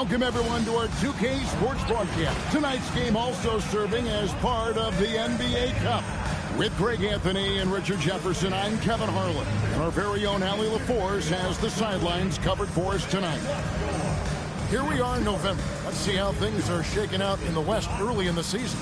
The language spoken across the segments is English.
Welcome, everyone, to our 2K Sports broadcast. Tonight's game also serving as part of the NBA Cup. With Greg Anthony and Richard Jefferson, I'm Kevin Harlan. And our very own Allie LaForce has the sidelines covered for us tonight. Here we are in November. Let's see how things are shaking out in the West early in the season.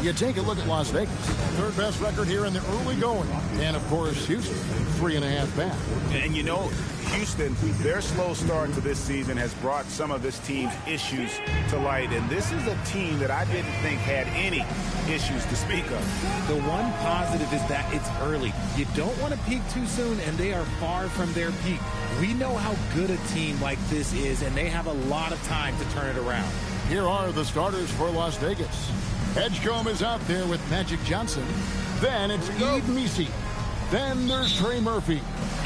You take a look at Las Vegas, third best record here in the early going. And, of course, Houston, 3.5 back. And, you know, Houston, their slow start to this season has brought some of this team's issues to light. And this is a team that I didn't think had any issues to speak of. The one positive is that it's early. You don't want to peak too soon, and they are far from their peak. We know how good a team like this is, and they have a lot of time to turn it around. Here are the starters for Las Vegas. Edgecombe is out there with Magic Johnson. Then it's Eve Messi. Then there's Trey Murphy.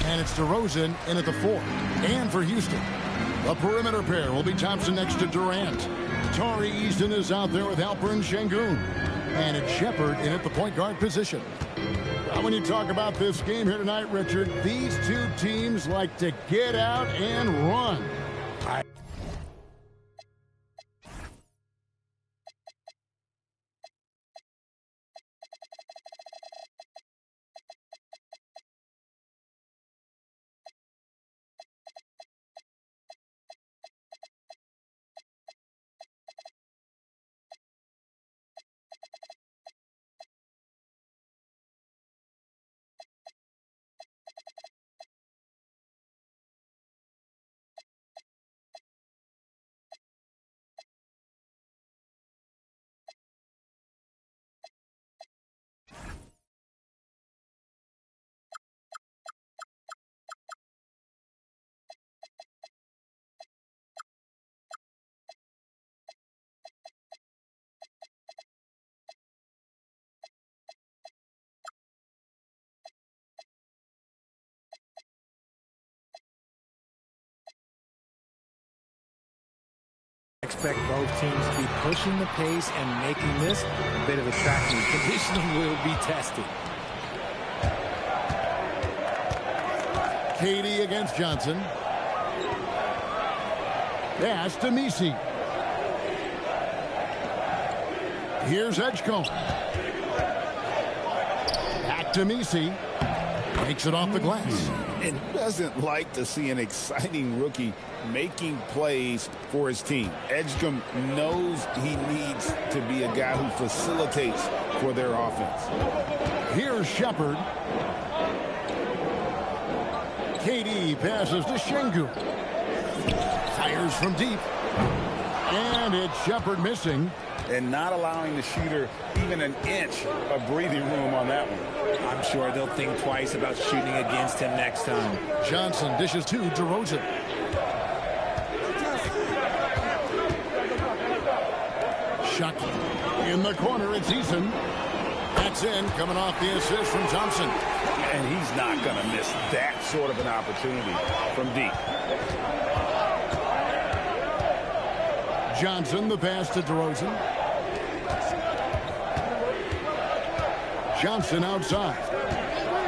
And it's DeRozan in at the 4. And for Houston, the perimeter pair will be Thompson next to Durant. Tari Easton is out there with Alperen Şengün. And it's Shepard in at the point guard position. Now, when you talk about this game here tonight, Richard, these two teams like to get out and run. Expect both teams to be pushing the pace and making this a bit of a track meet. Conditioning will be tested. Katie against Johnson. Pass to Messi. Here's Edgecombe. Back to Messi. Takes it off the glass. And doesn't like to see an exciting rookie making plays for his team. Edgecombe knows he needs to be a guy who facilitates for their offense. Here's Shepard. KD passes to Şengün. Fires from deep. And it's Shepard missing. And not allowing the shooter even an inch of breathing room on that one. I'm sure they'll think twice about shooting against him next time. Johnson dishes to DeRozan. Shot in the corner. It's Eason. That's in, coming off the assist from Thompson. And he's not going to miss that sort of an opportunity from deep. Johnson, the pass to DeRozan. Johnson outside.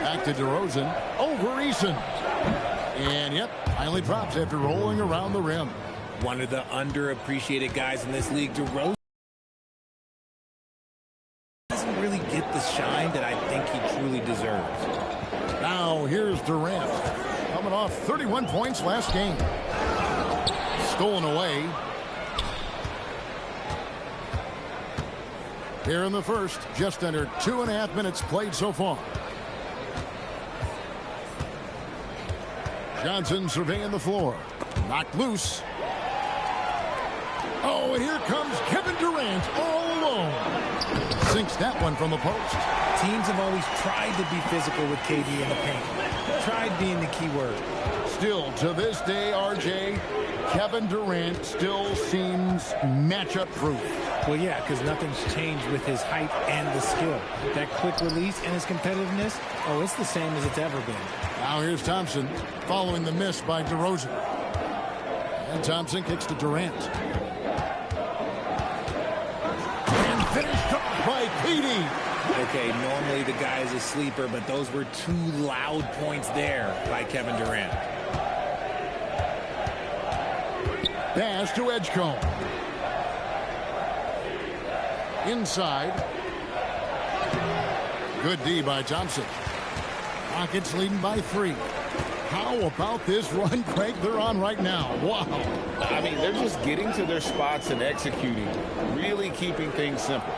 Back to DeRozan. Over Eason. And, yep, finally drops after rolling around the rim. One of the underappreciated guys in this league, DeRozan, doesn't really get the shine that I think he truly deserves. Now, here's Durant. Coming off 31 points last game. Stolen away. Here in the first, just under 2.5 minutes played so far. Johnson surveying the floor. Knocked loose. Oh, and here comes Kevin Durant all alone. Sinks that one from the post. Teams have always tried to be physical with KD in the paint. Tried being the key word. Still, to this day, RJ, Kevin Durant still seems matchup proof. Well, yeah, because nothing's changed with his height and the skill. That quick release and his competitiveness, oh, it's the same as it's ever been. Now here's Thompson following the miss by DeRozan. And Thompson kicks to Durant. And finished off by KD. Okay, normally the guy is a sleeper, but those were two loud points there by Kevin Durant. Pass to Edgecombe. Inside. Good D by Thompson. Rockets leading by 3. How about this run, Craig, they're on right now? Wow. I mean, they're just getting to their spots and executing, really keeping things simple.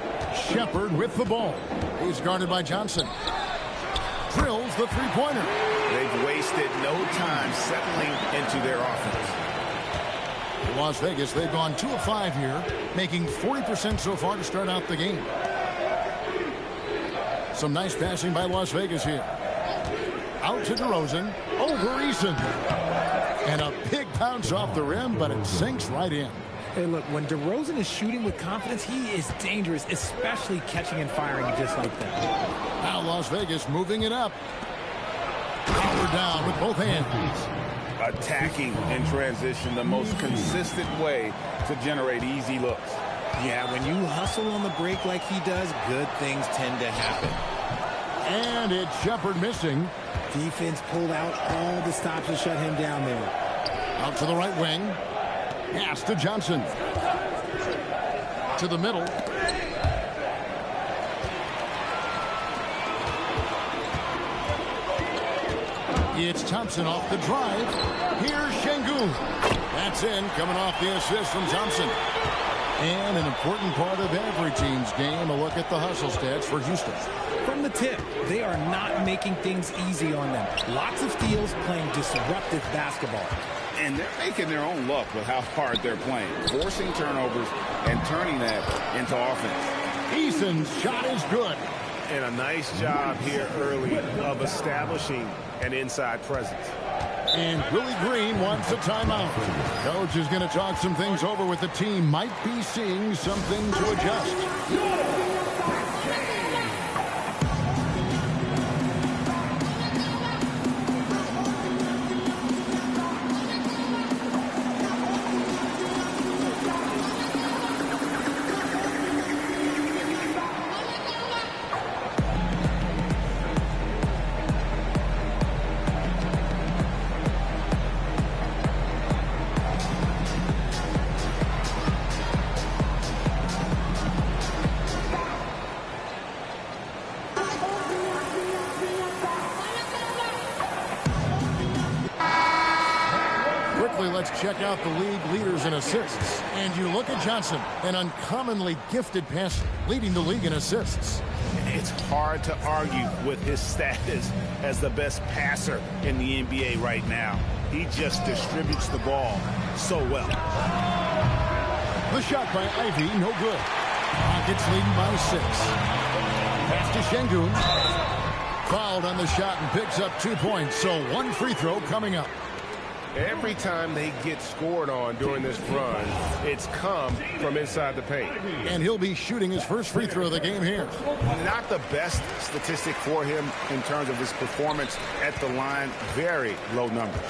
Shepard with the ball. He's guarded by Johnson. Drills the three-pointer. They've wasted no time settling into their offense. Las Vegas, they've gone 2 of 5 here, making 40% so far to start out the game. Some nice passing by Las Vegas here. Out to DeRozan, over Eason. And a big bounce off the rim, but it sinks right in. Hey, look, when DeRozan is shooting with confidence, he is dangerous, especially catching and firing just like that. Now Las Vegas moving it up. Power down with both hands. Attacking in transition, the most consistent way to generate easy looks. Yeah, when you hustle on the break like he does, good things tend to happen. And it's Shepard missing. Defense pulled out all the stops to shut him down there. Out to the right wing. Pass to Johnson. To the middle. It's Thompson off the drive. Here's Şengün. That's in, coming off the assist from Thompson. And an important part of every team's game, a look at the hustle stats for Houston. From the tip, they are not making things easy on them. Lots of steals, playing disruptive basketball. And they're making their own luck with how hard they're playing, forcing turnovers and turning that into offense. Eason's shot is good. And a nice job here early of establishing an inside presence. And Willie Green wants a timeout. Coach is going to talk some things over with the team. Might be seeing something to adjust. Let's check out the league leaders in assists. And you look at Johnson, an uncommonly gifted passer, leading the league in assists. It's hard to argue with his status as the best passer in the NBA right now. He just distributes the ball so well. The shot by Ivy, no good. Rockets leading by 6. Pass to Şengün. Fouled on the shot and picks up 2 points. So 1 free throw coming up. Every time they get scored on during this run, it's come from inside the paint. And he'll be shooting his first free throw of the game here. Not the best statistic for him in terms of his performance at the line. Very low numbers.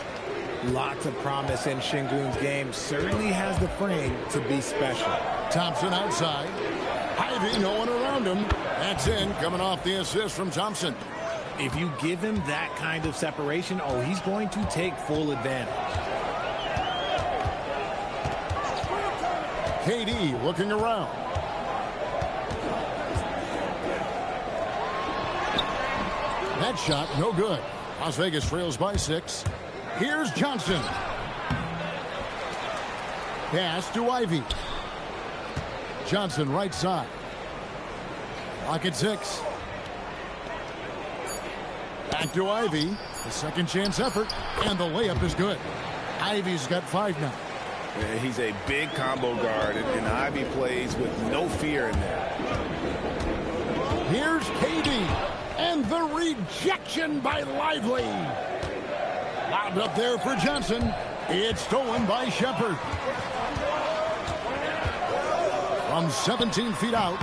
Lots of promise in Şengün's game. Certainly has the frame to be special. Thompson outside. Ivy, no one around him. That's in, coming off the assist from Thompson. If you give him that kind of separation, oh, he's going to take full advantage. KD looking around. That shot, no good. Las Vegas trails by 6. Here's Johnson. Pass to Ivy. Johnson right side. Clock at 6. Back to Ivy. The second chance effort. And the layup is good. Ivy's got 5 now. Yeah, he's a big combo guard, and Ivy plays with no fear in there. Here's KD. And the rejection by Lively. Lobbed up there for Johnson. It's stolen by Shepard. From 17 feet out.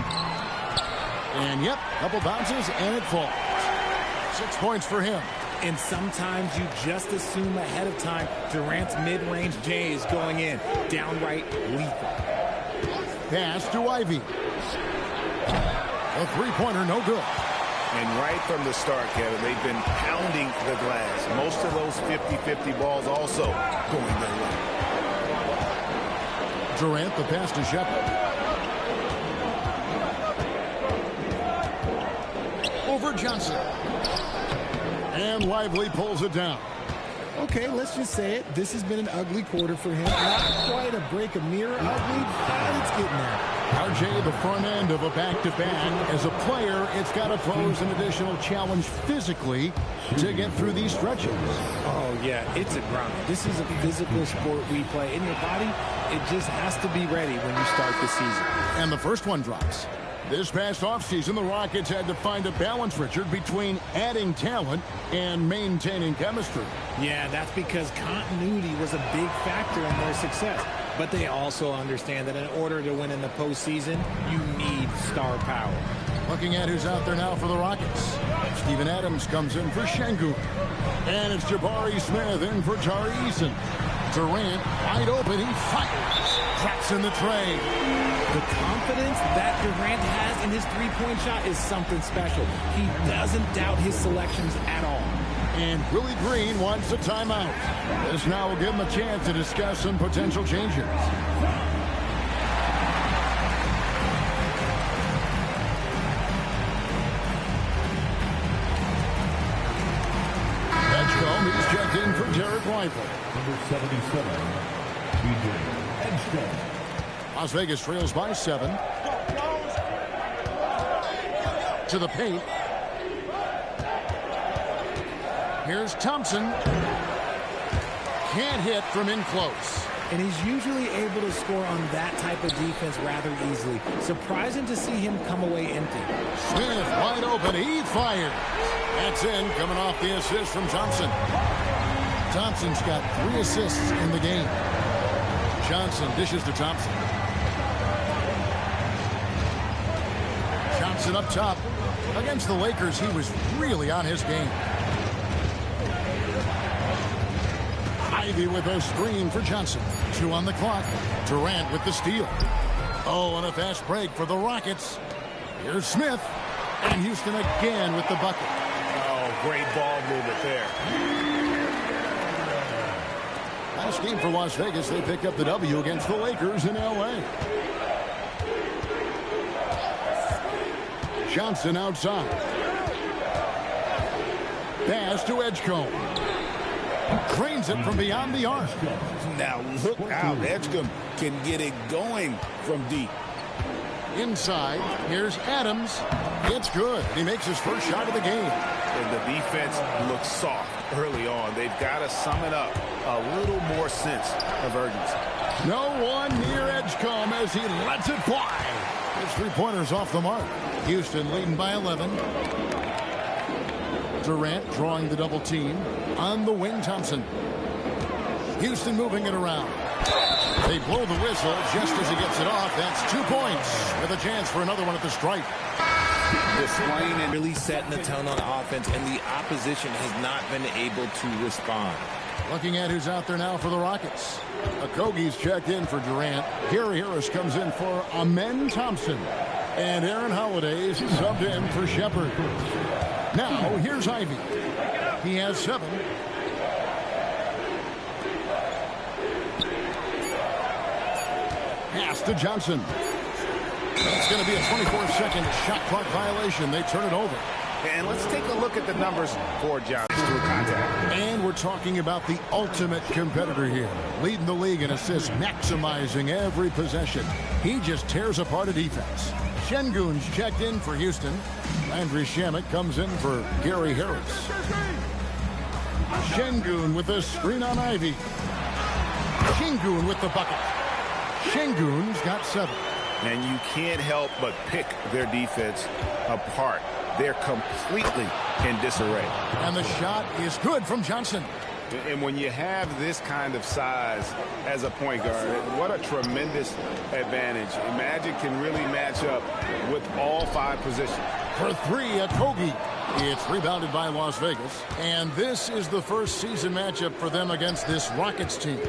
And yep, couple bounces and it falls. 6 points for him. And sometimes you just assume ahead of time Durant's mid-range J is going in. Downright lethal. Pass to Ivy. A three-pointer, no good. And right from the start, Kevin, they've been pounding the glass. Most of those 50-50 balls also going their way. Durant, the pass to Shepard. Over Johnson. And Lively pulls it down. Okay, let's just say it. This has been an ugly quarter for him. Not quite a break a mirror ugly, but it's getting there. RJ, the front end of a back-to-back. As a player, it's got to pose an additional challenge physically to get through these stretches. Oh, yeah, it's a grind. This is a physical sport we play. In your body, it just has to be ready when you start the season. And the first one drops. This past offseason, the Rockets had to find a balance, Richard, between adding talent and maintaining chemistry. Yeah, that's because continuity was a big factor in their success. But they also understand that in order to win in the postseason, you need star power. Looking at who's out there now for the Rockets. Steven Adams comes in for Şengün. And it's Jabari Smith in for Tari Eason. Durant, wide open, he fires. Drops in the tray. The confidence that Durant has in his three-point shot is something special. He doesn't doubt his selections at all. And Willie Green wants a timeout. This now will give him a chance to discuss some potential changes. Edgecombe, he's checked in for Derek Lively. Number 77, DJ Edgecombe. Las Vegas trails by 7. To the paint. Here's Thompson. Can't hit from in close. And he's usually able to score on that type of defense rather easily. Surprising to see him come away empty. Smith wide open. He fires. That's in, coming off the assist from Thompson. Thompson's got 3 assists in the game. Johnson dishes to Thompson. Johnson up top. Against the Lakers, he was really on his game. Ivy with a screen for Johnson. 2 on the clock. Durant with the steal. Oh, and a fast break for the Rockets. Here's Smith. And Houston again with the bucket. Oh, great ball movement there. Last game for Las Vegas, they picked up the W against the Lakers in L.A. Johnson outside. Pass to Edgecombe. Drains it from beyond the arc. Now look out. Edgecombe can get it going from deep. Inside, here's Adams. It's good. He makes his first shot of the game. And the defense looks soft early on. They've got to sum it up. A little more sense of urgency. No one near Edgecombe as he lets it fly. His 3-pointers off the mark. Houston leading by 11. Durant drawing the double team. On the wing, Thompson. Houston moving it around. They blow the whistle just as he gets it off. That's 2 points with a chance for another one at the stripe. Displaying and really setting the tone on offense, and the opposition has not been able to respond. Looking at who's out there now for the Rockets. Okogie's checked in for Durant. Gary Harris comes in for Amen Thompson. And Aaron Holiday is subbed in for Shepard. Now, here's Ivy. He has 7. Pass to Johnson. It's going to be a 24-second shot clock violation. They turn it over. And let's take a look at the numbers for Johnson through contact. And we're talking about the ultimate competitor here. Leading the league in assists, maximizing every possession. He just tears apart a defense. Şengün's checked in for Houston. Landry Shamet comes in for Gary Harris. Şengün with a screen on Ivy. Şengün with the bucket. Şengün's got 7. And you can't help but pick their defense apart. They're completely in disarray. And the shot is good from Johnson. And when you have this kind of size as a point guard, what a tremendous advantage. Magic can really match up with all 5 positions. For 3, Okogie. It's rebounded by Las Vegas. And this is the first season matchup for them against this Rockets team.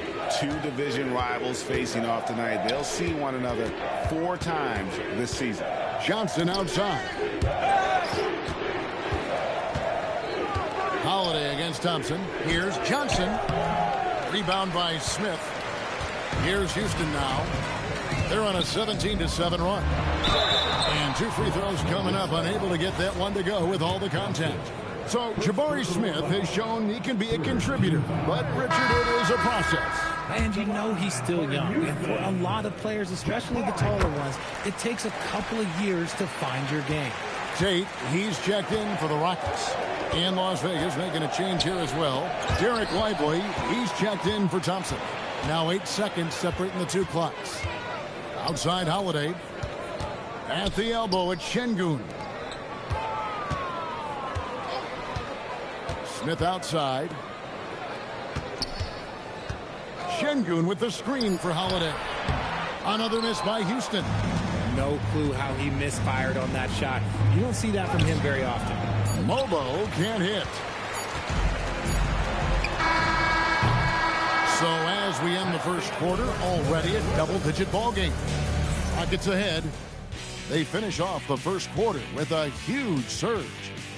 2 division rivals facing off tonight. They'll see one another 4 times this season. Johnson outside. Holiday against Thompson. Here's Johnson. Rebound by Smith. Here's Houston now. They're on a 17-7 run. And 2 free throws coming up, unable to get that one to go with all the contact. So Jabari Smith has shown he can be a contributor, but Richard, it is a process. And you know he's still young. And for a lot of players, especially the taller ones, it takes a couple of years to find your game. Tate, he's checked in for the Rockets. And Las Vegas making a change here as well. Derek Lively, he's checked in for Thompson. Now 8 seconds separating the two clocks. Outside Holiday. At the elbow, it's Şengün. Smith outside. Şengün with the screen for Holiday. Another miss by Houston. No clue how he misfired on that shot. You don't see that from him very often. Mobo can't hit. So as we end the first quarter, already a double-digit ball game. Rockets ahead. They finish off the first quarter with a huge surge,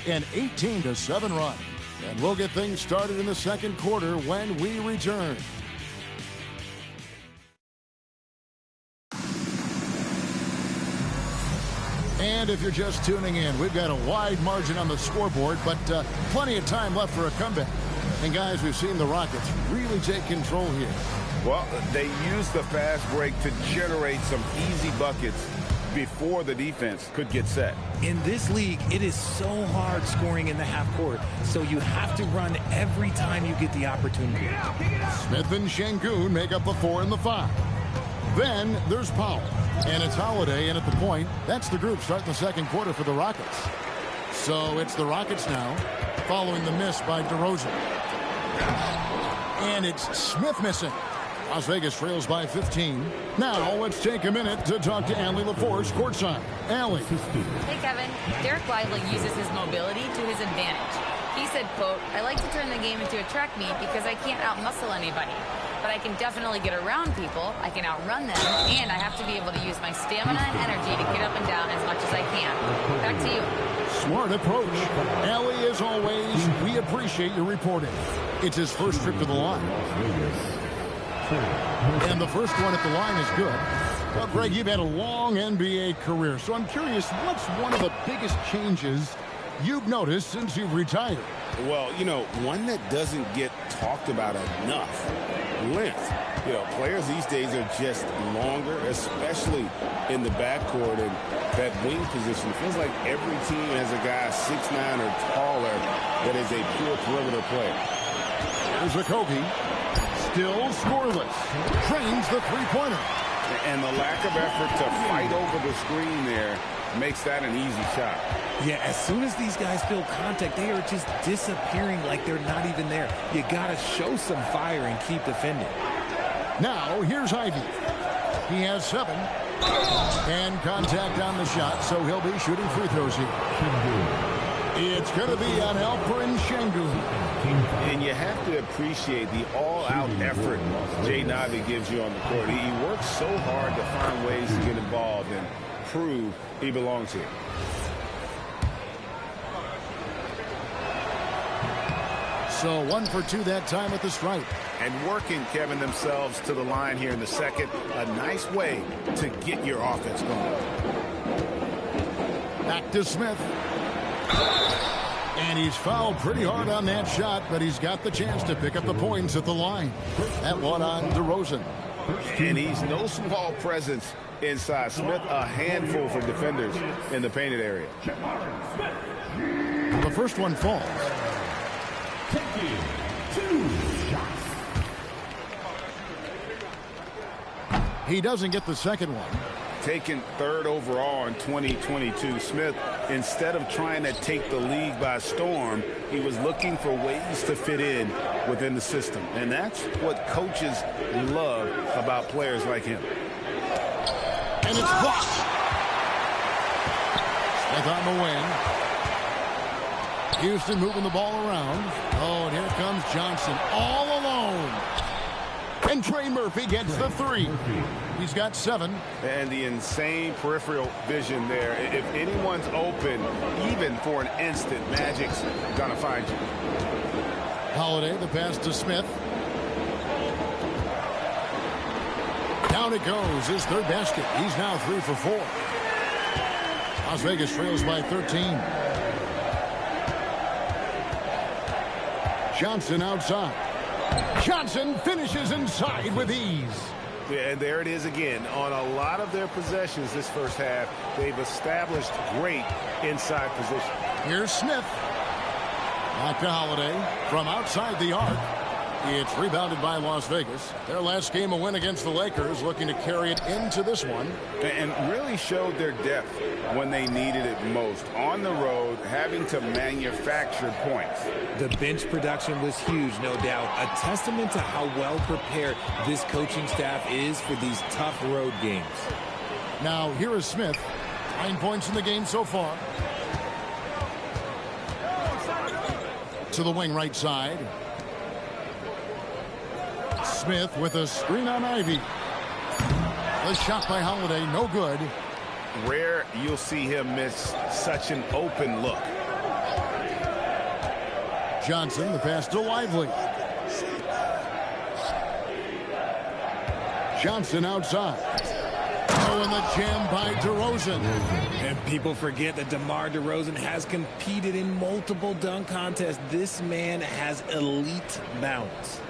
an 18-7 run. And we'll get things started in the second quarter when we return. And if you're just tuning in, we've got a wide margin on the scoreboard, but plenty of time left for a comeback. And guys, we've seen the Rockets really take control here. Well, they used the fast break to generate some easy buckets before the defense could get set. In this league, it is so hard scoring in the half court, so you have to run every time you get the opportunity. Smith and Şengün make up the 4 and the 5. Then there's Powell, and it's Holiday in at the point. That's the group starting the second quarter for the Rockets. So it's the Rockets now, following the miss by DeRozan. And it's Smith missing. Las Vegas trails by 15. Now let's take a minute to talk to Allie LaForce courtside. Allie. Hey, Kevin. Derek Lively uses his mobility to his advantage. He said, quote, "I like to turn the game into a track meet because I can't out-muscle anybody. But I can definitely get around people, I can outrun them, and I have to be able to use my stamina and energy to get up and down as much as I can." Back to you. Smart approach. Allie, as always, we appreciate your reporting. It's his first trip to the line. And the first one at the line is good. Well, Greg, you've had a long NBA career, so I'm curious, what's one of the biggest changes you've noticed since you've retired? Well, you know, one that doesn't get talked about enough. Length. You know, players these days are just longer, especially in the backcourt, and that wing position. It feels like every team has a guy 6'9" or taller that is a pure perimeter player. Here's Okogie. Still scoreless. Trains the three-pointer. And the lack of effort to fight over the screen there makes that an easy shot. Yeah, as soon as these guys feel contact, they are just disappearing like they're not even there. You got to show some fire and keep defending. Now, here's Ivy. He has 7. And contact on the shot, so he'll be shooting free throws here. It's going to be on Alperen Şengün. And you have to appreciate the all-out effort Jay Navi gives you on the court. He works so hard to find ways to get involved and prove he belongs here. So 1 for 2 that time at the stripe. And working, Kevin, themselves to the line here in the second. A nice way to get your offense going. Back to Smith. And he's fouled pretty hard on that shot, but he's got the chance to pick up the points at the line. That one on DeRozan. And he's no small presence inside. Smith, a handful for defenders in the painted area. The first one falls. He doesn't get the second one. Taken 3rd overall in 2022, Smith, instead of trying to take the league by storm, he was looking for ways to fit in within the system. And that's what coaches love about players like him. And it's blocked. Smith on the wing. Houston moving the ball around. Oh, and here comes Johnson all alone. And Trey Murphy gets the 3. He's got 7. And the insane peripheral vision there. If anyone's open, even for an instant, Magic's going to find you. Holiday, the pass to Smith. Down it goes. His third basket. He's now 3 for 4. Las Vegas trails by 13. Johnson outside. Johnson finishes inside with ease. Yeah, and there it is again. On a lot of their possessions this first half, they've established great inside position. Here's Smith. Back to Holiday from outside the arc. It's rebounded by Las Vegas. Their last game, a win against the Lakers, looking to carry it into this one. And really showed their depth when they needed it most. On the road, having to manufacture points. The bench production was huge, no doubt. A testament to how well prepared this coaching staff is for these tough road games. Now, here is Smith. 9 points in the game so far. To the wing right side. Smith with a screen on Ivy. The shot by Holiday, no good. Rare you'll see him miss such an open look. Johnson, the pass to Lively. Johnson outside. Oh, and the jam by DeRozan. And people forget that DeMar DeRozan has competed in multiple dunk contests. This man has elite bounce.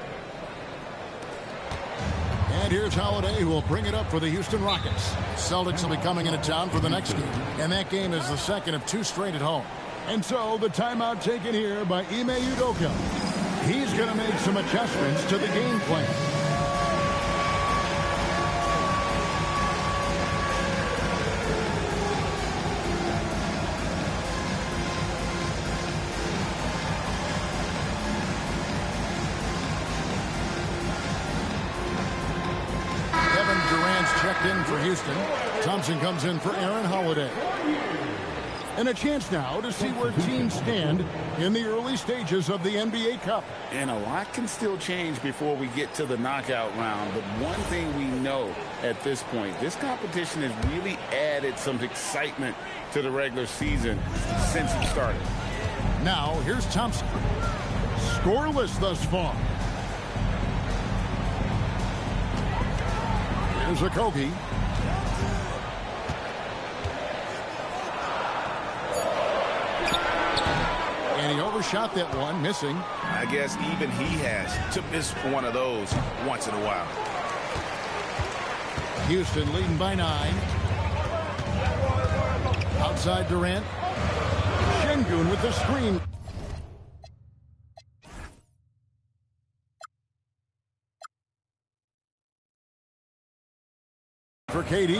And here's Holiday, who will bring it up for the Houston Rockets. Celtics will be coming into town for the next game, and that game is the second of 2 straight at home. And so the timeout taken here by Ime Udoka. He's going to make some adjustments to the game plan. Kevin Durant's checked in for Houston. Thompson comes in for Aaron Holiday. And a chance now to see where teams stand in the early stages of the NBA Cup. And a lot can still change before we get to the knockout round. But one thing we know at this point, this competition has really added some excitement to the regular season since it started. Now, here's Thompson. Scoreless thus far. Here's Okogie. And he overshot that one, missing. I guess even he has to miss one of those once in a while. Houston leading by 9. Outside Durant. Şengün with the screen. For KD.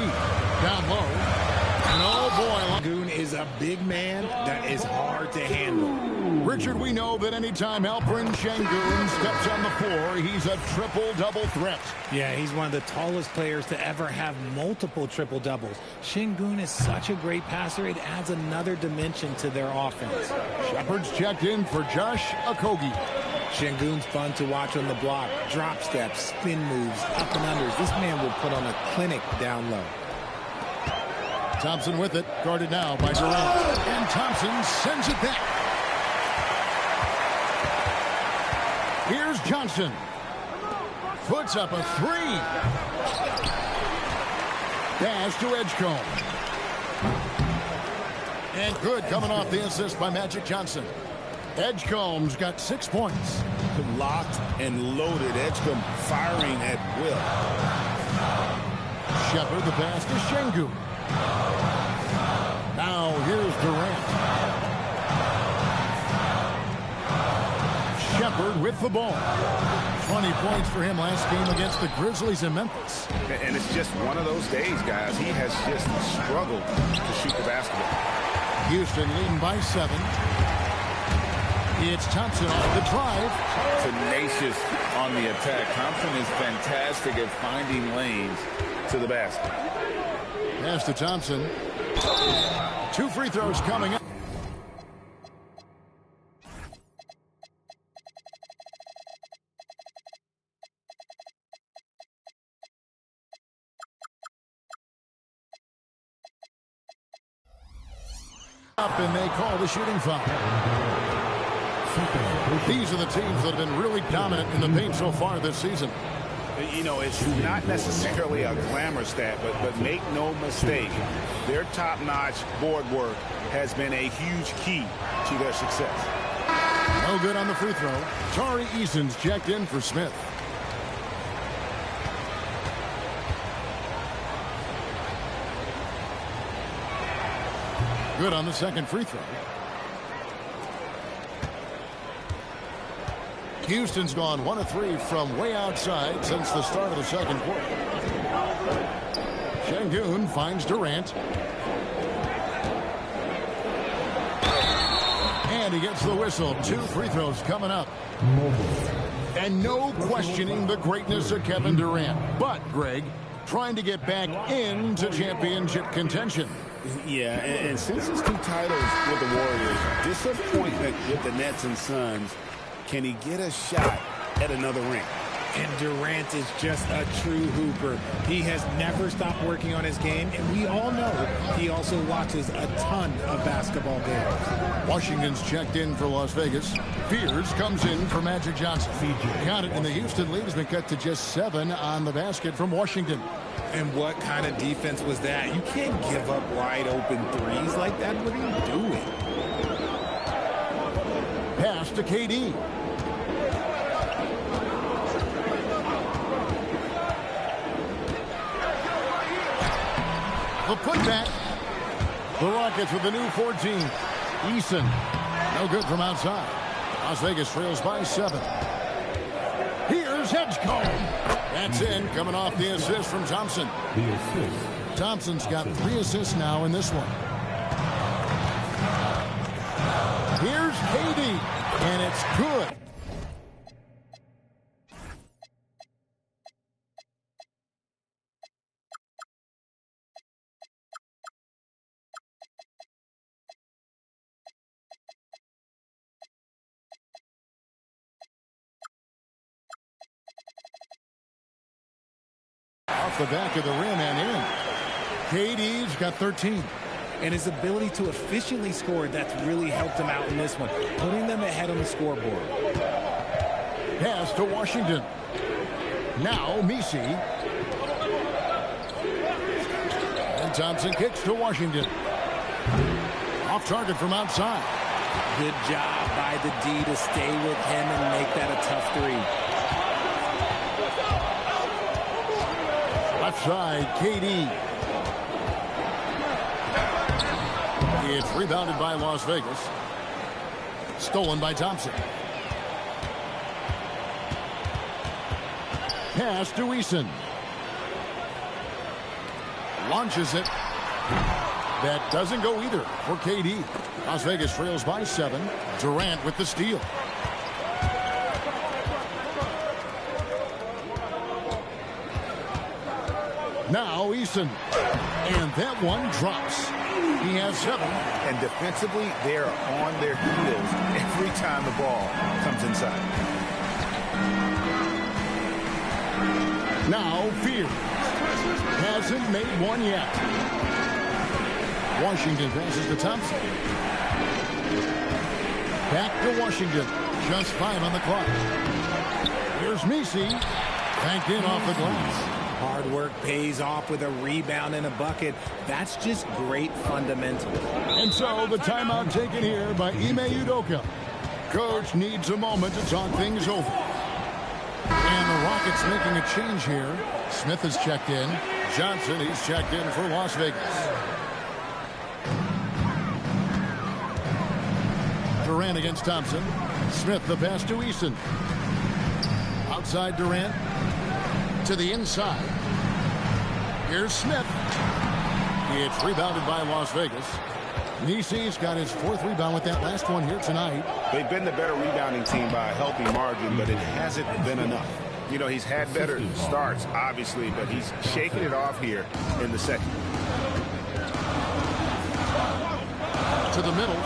Down low. And oh boy. Şengün is a big man that is hard to handle. Richard, we know that anytime Alperen Şengün steps on the floor, he's a triple-double threat. Yeah, he's one of the tallest players to ever have multiple triple-doubles. Şengün is such a great passer, it adds another dimension to their offense. Shepard's checked in for Josh Okogie. Şengün's fun to watch on the block. Drop steps, spin moves, up and unders. This man will put on a clinic down low. Thompson with it, guarded now by Durant. And Thompson sends it back. Here's Johnson. Puts up a 3. Pass to Edgecombe. And good coming off the assist by Magic Johnson. Edgecombe's got 6 points. Locked and loaded. Edgecombe firing at will. Shepard, the pass to Şengün. Now here's Durant. Shepard with the ball. 20 points for him last game against the Grizzlies in Memphis. And it's just one of those days, guys. He has just struggled to shoot the basketball. Houston leading by 7. It's Thompson on the drive. Tenacious on the attack. Thompson is fantastic at finding lanes to the basket. Pass to Thompson. 2 free throws coming up. And they call the shooting foul. These are the teams that have been really dominant in the paint so far this season. You know, it's not necessarily a glamour stat, but make no mistake, their top-notch board work has been a huge key to their success. No good on the free throw. Tari Eason's checked in for Smith. Good on the second free throw. Houston's gone 1 of 3 from way outside since the start of the second quarter. Şengün finds Durant. And he gets the whistle. 2 free throws coming up. And no questioning the greatness of Kevin Durant. But, Greg, trying to get back into championship contention. Yeah, and since his 2 titles with the Warriors, disappointment with the Nets and Suns, can he get a shot at another ring? And Durant is just a true hooper. He has never stopped working on his game, and we all know he also watches a ton of basketball games. Washington's checked in for Las Vegas. Fears comes in for Magic Johnson. Count it, and the Houston lead has been cut to just 7 on the basket from Washington. And what kind of defense was that? You can't give up wide open threes like that. What are you doing? Pass to KD. The putback. The Rockets with the new 14. Eason. No good from outside. Las Vegas trails by 7. Here's Edgecombe. That's in, coming off the assist from Thompson. The assist. Thompson's got 3 assists now in this one. Here's KD, and it's good. Off the back of the rim and in. KD's got 13. And his ability to efficiently score, that's really helped him out in this one, putting them ahead on the scoreboard. Pass to Washington. Now Messi. And Thompson kicks to Washington. Off target from outside. Good job by the D to stay with him and make that a tough 3. Left side, KD. It's rebounded by Las Vegas. Stolen by Thompson. Pass to Eason. Launches it. That doesn't go either for KD. Las Vegas trails by 7. Durant with the steal. Now Eason. And that one drops. He has 7. And defensively, they're on their heels every time the ball comes inside. Now Fears. Hasn't made one yet. Washington passes to Thompson. Back to Washington. Just 5 on the clock. Here's Messi. Banked in off the glass. Hard work pays off with a rebound and a bucket. That's just great fundamentals. And so the timeout taken here by Ime Udoka. Coach needs a moment to talk things over. And the Rockets making a change here. Smith has checked in. Johnson, he's checked in for Las Vegas. Durant against Thompson. Smith the pass to Eason. Outside Durant. To the inside. Here's Smith. It's rebounded by Las Vegas. Nisi's got his 4th rebound with that last one here tonight. They've been the better rebounding team by a healthy margin, but it hasn't been enough. You know, he's had better starts, obviously, but he's shaking it off here in the second. To the middle.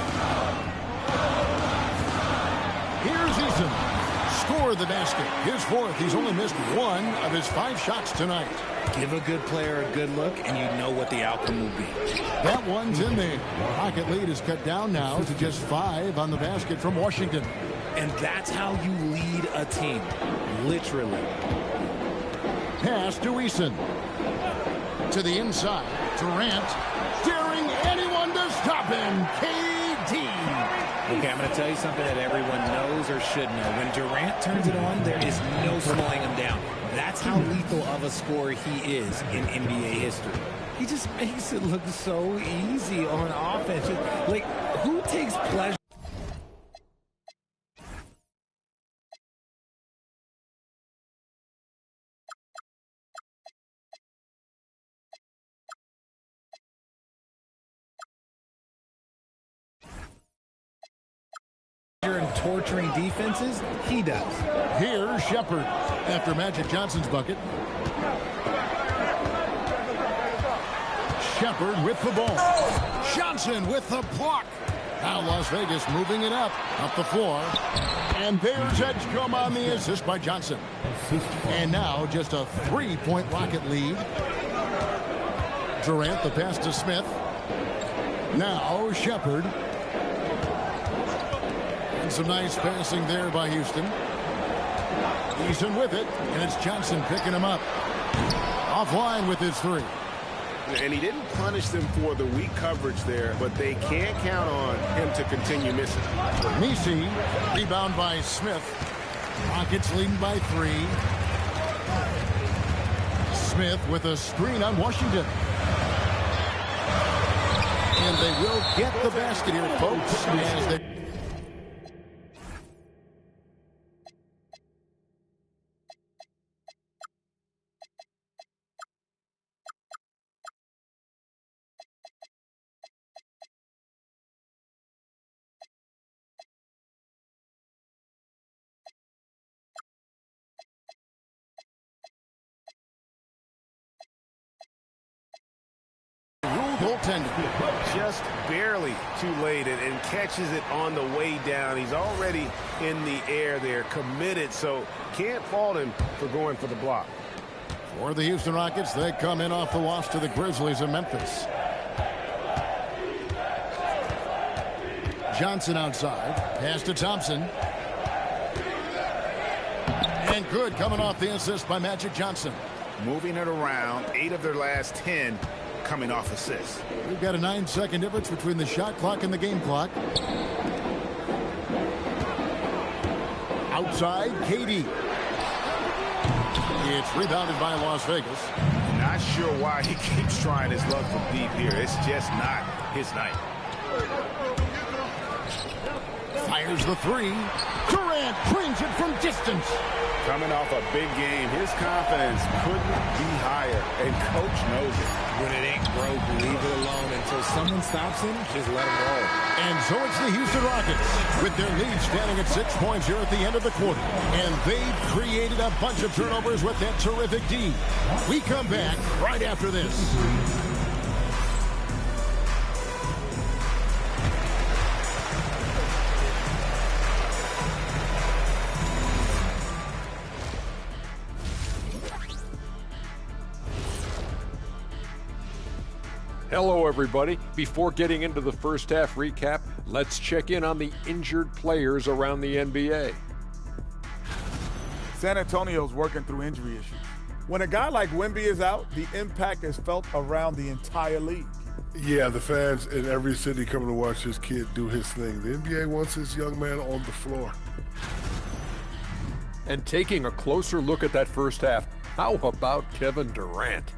Here's Eason. Score the basket. His 4th. He's only missed 1 of his 5 shots tonight. Give a good player a good look, and you know what the outcome will be. That one's in there. The Rocket lead is cut down now to just 5 on the basket from Washington. And that's how you lead a team. Literally. Pass to Eason. To the inside. Durant. Daring anyone to stop him. KD. Okay, I'm going to tell you something that everyone knows or should know. When Durant turns it on, there is no slowing him down. That's how lethal of a scorer he is in NBA history. He just makes it look so easy on offense. Like, who takes pleasure? And torturing defenses, he does. Here's Shepard after Magic Johnson's bucket. Shepard with the ball. Johnson with the block. Now Las Vegas moving it up the floor. And there's Edgecombe on the assist by Johnson. And now just a 3-point Rocket lead. Durant the pass to Smith. Now Shepard. Some nice passing there by Houston. Eason with it, and it's Johnson picking him up. Offline with his three. And he didn't punish them for the weak coverage there, but they can't count on him to continue missing. Messi, rebound by Smith. Rockets leading by 3. Smith with a screen on Washington. And they will get the basket here, folks, as they... Just barely too late and catches it on the way down. He's already in the air there, committed, so can't fault him for going for the block. For the Houston Rockets, they come in off the loss to the Grizzlies of Memphis. Johnson outside. Pass to Thompson. And good coming off the assist by Magic Johnson. Moving it around, 8 of their last 10 coming off assists. We've got a 9-second difference between the shot clock and the game clock. Outside, KD. It's rebounded by Las Vegas. Not sure why he keeps trying his luck from deep here. It's just not his night. Fires the 3. Durant brings it from distance. Coming off a big game, his confidence couldn't be higher, and coach knows it. When it ain't broke, leave it alone until someone stops him. Just let him roll. And so it's the Houston Rockets with their lead standing at 6 points here at the end of the quarter. And they've created a bunch of turnovers with that terrific D. We come back right after this. Hello, everybody. Before getting into the first half recap, let's check in on the injured players around the NBA. San Antonio's working through injury issues. When a guy like Wemby is out, the impact is felt around the entire league. Yeah, the fans in every city coming to watch this kid do his thing. The NBA wants this young man on the floor. And taking a closer look at that first half, how about Kevin Durant?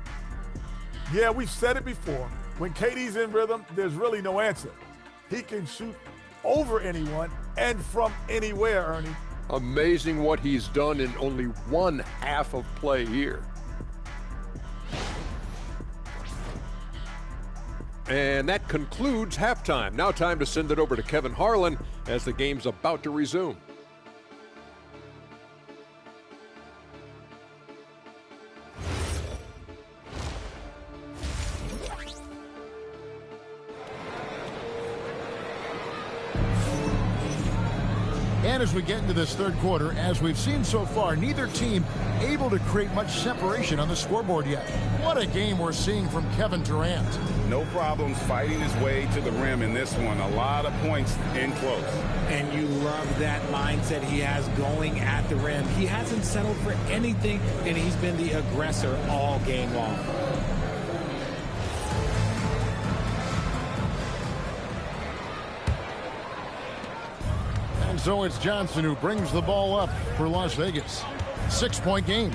Yeah, we've said it before. When KD's in rhythm, there's really no answer. He can shoot over anyone and from anywhere, Ernie. Amazing what he's done in only one half of play here. And that concludes halftime. Now time to send it over to Kevin Harlan as the game's about to resume. And as we get into this third quarter, as we've seen so far, neither team able to create much separation on the scoreboard yet. What a game we're seeing from Kevin Durant. no problems fighting his way to the rim in this one. A lot of points in close. And you love that mindset he has going at the rim. He hasn't settled for anything, and he's been the aggressor all game long. And so it's Johnson who brings the ball up for Las Vegas. 6-point game.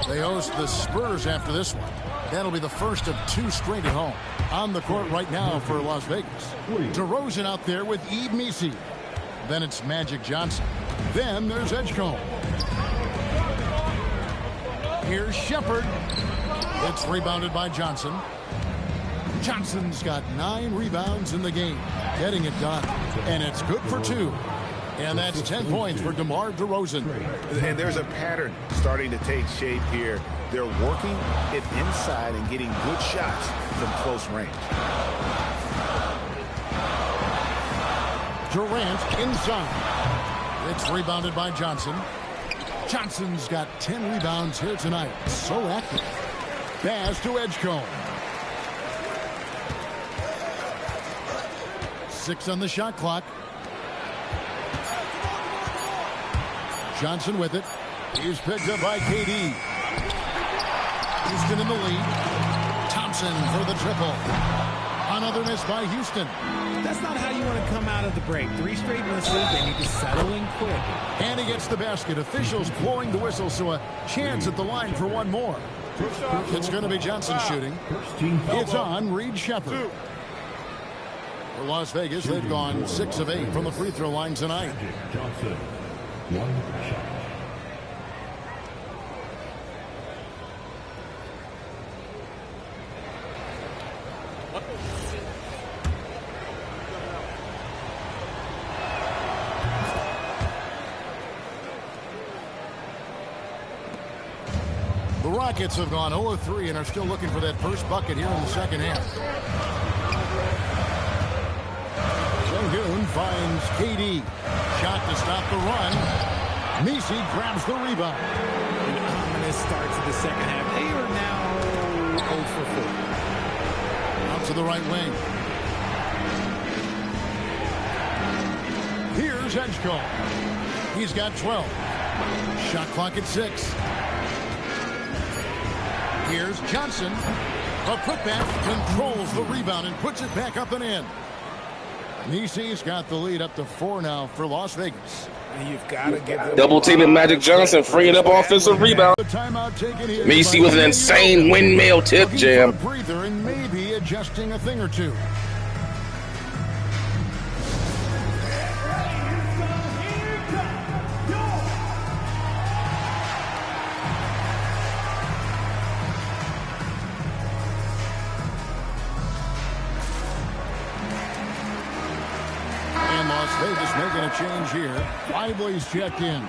They host the Spurs after this one. That'll be the first of 2 straight at home. On the court right now for Las Vegas. DeRozan out there with Misi. Then it's Magic Johnson. Then there's Edgecombe. Here's Shepard. It's rebounded by Johnson. Johnson's got 9 rebounds in the game. Getting it done. And it's good for 2. And that's 10 points for DeMar DeRozan. And there's a pattern starting to take shape here. They're working it inside and getting good shots from close range. Durant inside. It's rebounded by Johnson. Johnson's got 10 rebounds here tonight. So active. Pass to Edgecombe. 6 on the shot clock. Johnson with it. He's picked up by KD. Houston in the lead. Thompson for the triple. Another miss by Houston. That's not how you want to come out of the break. 3 straight misses. They need to settle in quick. And he gets the basket. Officials blowing the whistle, so a chance at the line for one more. It's going to be Johnson shooting. It's on Reed Shepard. For Las Vegas, they've gone 6 of 8 from the free throw line tonight. Johnson, 1 shot. The Rockets have gone 0-3 and are still looking for that first bucket here in the second half. Sengun finds KD. Shot to stop the run. Misi grabs the rebound. An ominous start to the second half. They are now 0 for 4. Out to the right wing. Here's Edgecombe. He's got 12. Shot clock at 6. Here's Johnson. A putback controls the rebound and puts it back up and in. Misi's got the lead up to 4 now for Las Vegas. You've got to get double teaming Magic Johnson, freeing up offensive rebound. Misi with an insane windmill tip jam. Breather and maybe adjusting a thing or two. Vegas making a change here. Lively's checked in.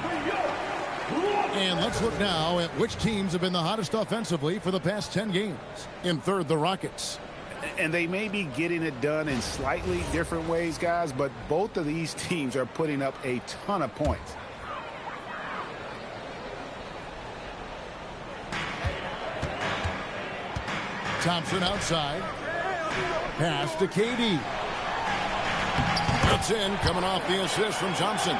And let's look now at which teams have been the hottest offensively for the past 10 games. In third, the Rockets. And they may be getting it done in slightly different ways, guys, but both of these teams are putting up a ton of points. Thompson outside. Pass to KD. It's in, coming off the assist from Thompson.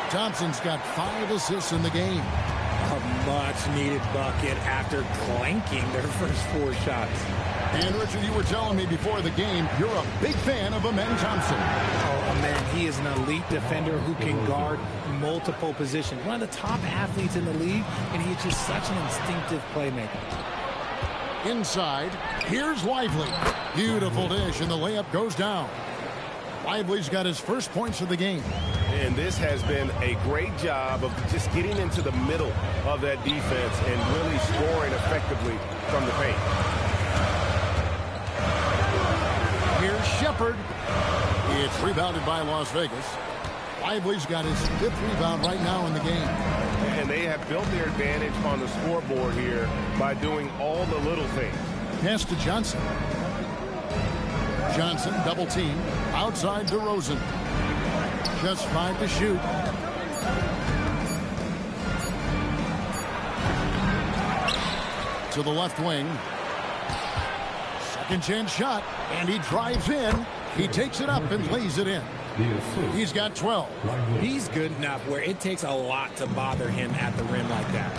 Thompson's got 5 assists in the game. A much-needed bucket after clanking their first 4 shots. And, Richard, you were telling me before the game you're a big fan of Amen Thompson. Oh, man, he is an elite defender who can guard multiple positions. One of the top athletes in the league, and he's just such an instinctive playmaker. Inside, here's Lively. Beautiful dish, and the layup goes down. Lively's got his first points of the game. And this has been a great job of just getting into the middle of that defense and really scoring effectively from the paint. Here's Shepard. It's rebounded by Las Vegas. Lively's got his 5th rebound right now in the game. And they have built their advantage on the scoreboard here by doing all the little things. Pass to Johnson. Johnson double team. Outside DeRozan. Just 5 to shoot. To the left wing. Second chance shot, and he drives in. He takes it up and lays it in. He's got 12. He's good enough where it takes a lot to bother him at the rim like that.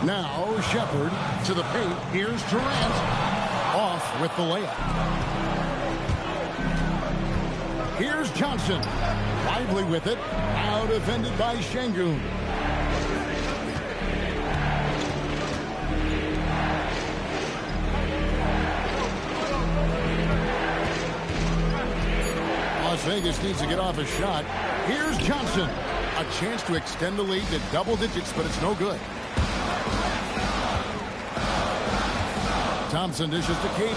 Now Shepard to the paint. Here's Durant. Off with the layup. Here's Johnson. Lively with it. Now defended by Şengün. Las Vegas needs to get off a shot. Here's Johnson. A chance to extend the lead to double digits, but it's no good. Thompson dishes to KD.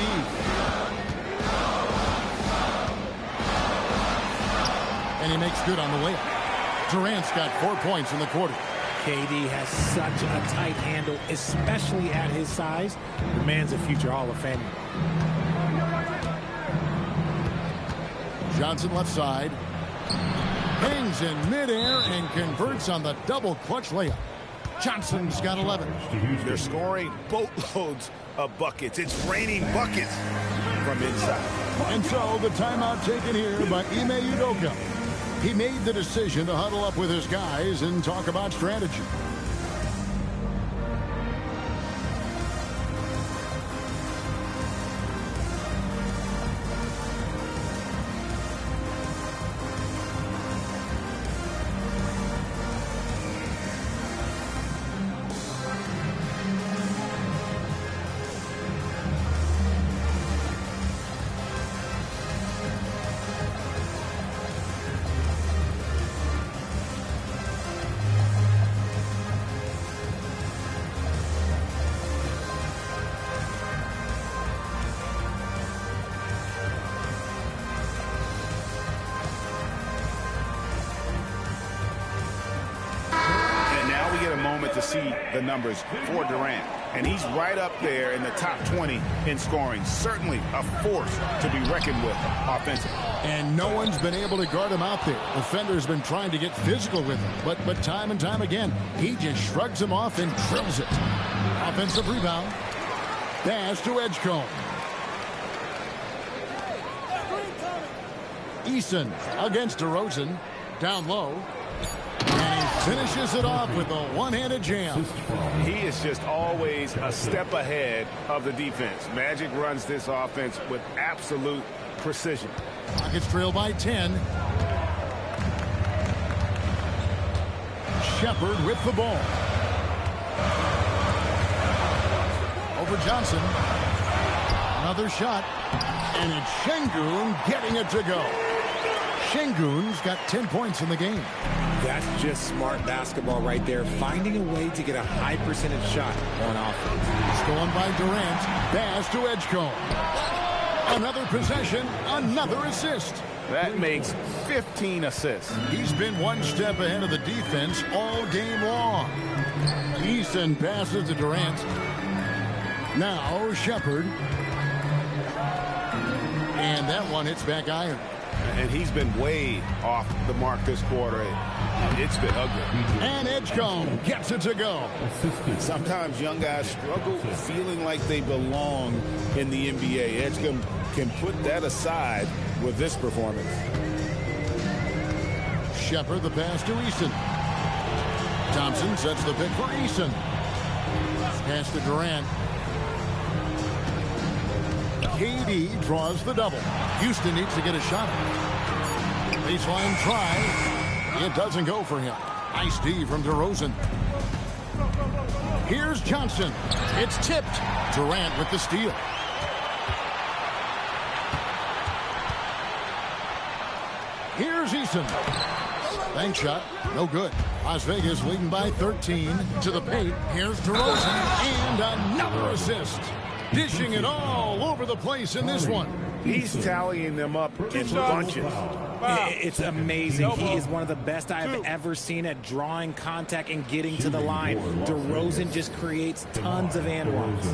And he makes good on the layup. Durant's got 4 points in the quarter. KD has such a tight handle, especially at his size. The man's a future Hall of Famer. Johnson left side. Hangs in midair and converts on the double clutch layup. Johnson's got 11. They're scoring boatloads of buckets. It's raining buckets from inside. And so the timeout taken here by Ime Udoka. He made the decision to huddle up with his guys and talk about strategy. To see the numbers for Durant, and he's right up there in the top 20 in scoring. Certainly a force to be reckoned with offensively. And no one's been able to guard him out there. Defender's been trying to get physical with him, but time and time again, he just shrugs him off and drills it. Offensive rebound. Pass to Edgecombe. Eason against DeRozan. Down low. Finishes it off with a one-handed jam. He is just always a step ahead of the defense. Magic runs this offense with absolute precision. Rockets trail by 10. Shepard with the ball. Over Johnson. Another shot. And it's Şengün getting it to go. Şengün's got 10 points in the game. That's just smart basketball right there, finding a way to get a high percentage shot on offense. Stolen by Durant. Pass to Edgecombe. Another possession, another assist. That makes 15 assists. He's been one step ahead of the defense all game long. Eason passes to Durant. Now Shepard. And that one hits back iron. And he's been way off the mark this quarter. It's been ugly. And Edgecombe gets it to go. Sometimes young guys struggle feeling like they belong in the NBA. Edgecombe can put that aside with this performance. Shepard the pass to Eason. Thompson sets the pick for Eason. Pass to Durant. KD draws the double. Houston needs to get a shot. Baseline try. It doesn't go for him. Nice D from DeRozan. Here's Johnson. It's tipped. Durant with the steal. Here's Eason. Bank shot. No good. Las Vegas leading by 13 to the paint. Here's DeRozan. And another assist. Dishing it all over the place in this one. He's tallying them up in bunches. It's amazing. He is one of the best I've ever seen at drawing contact and getting to the line. DeRozan just creates tons of and ones.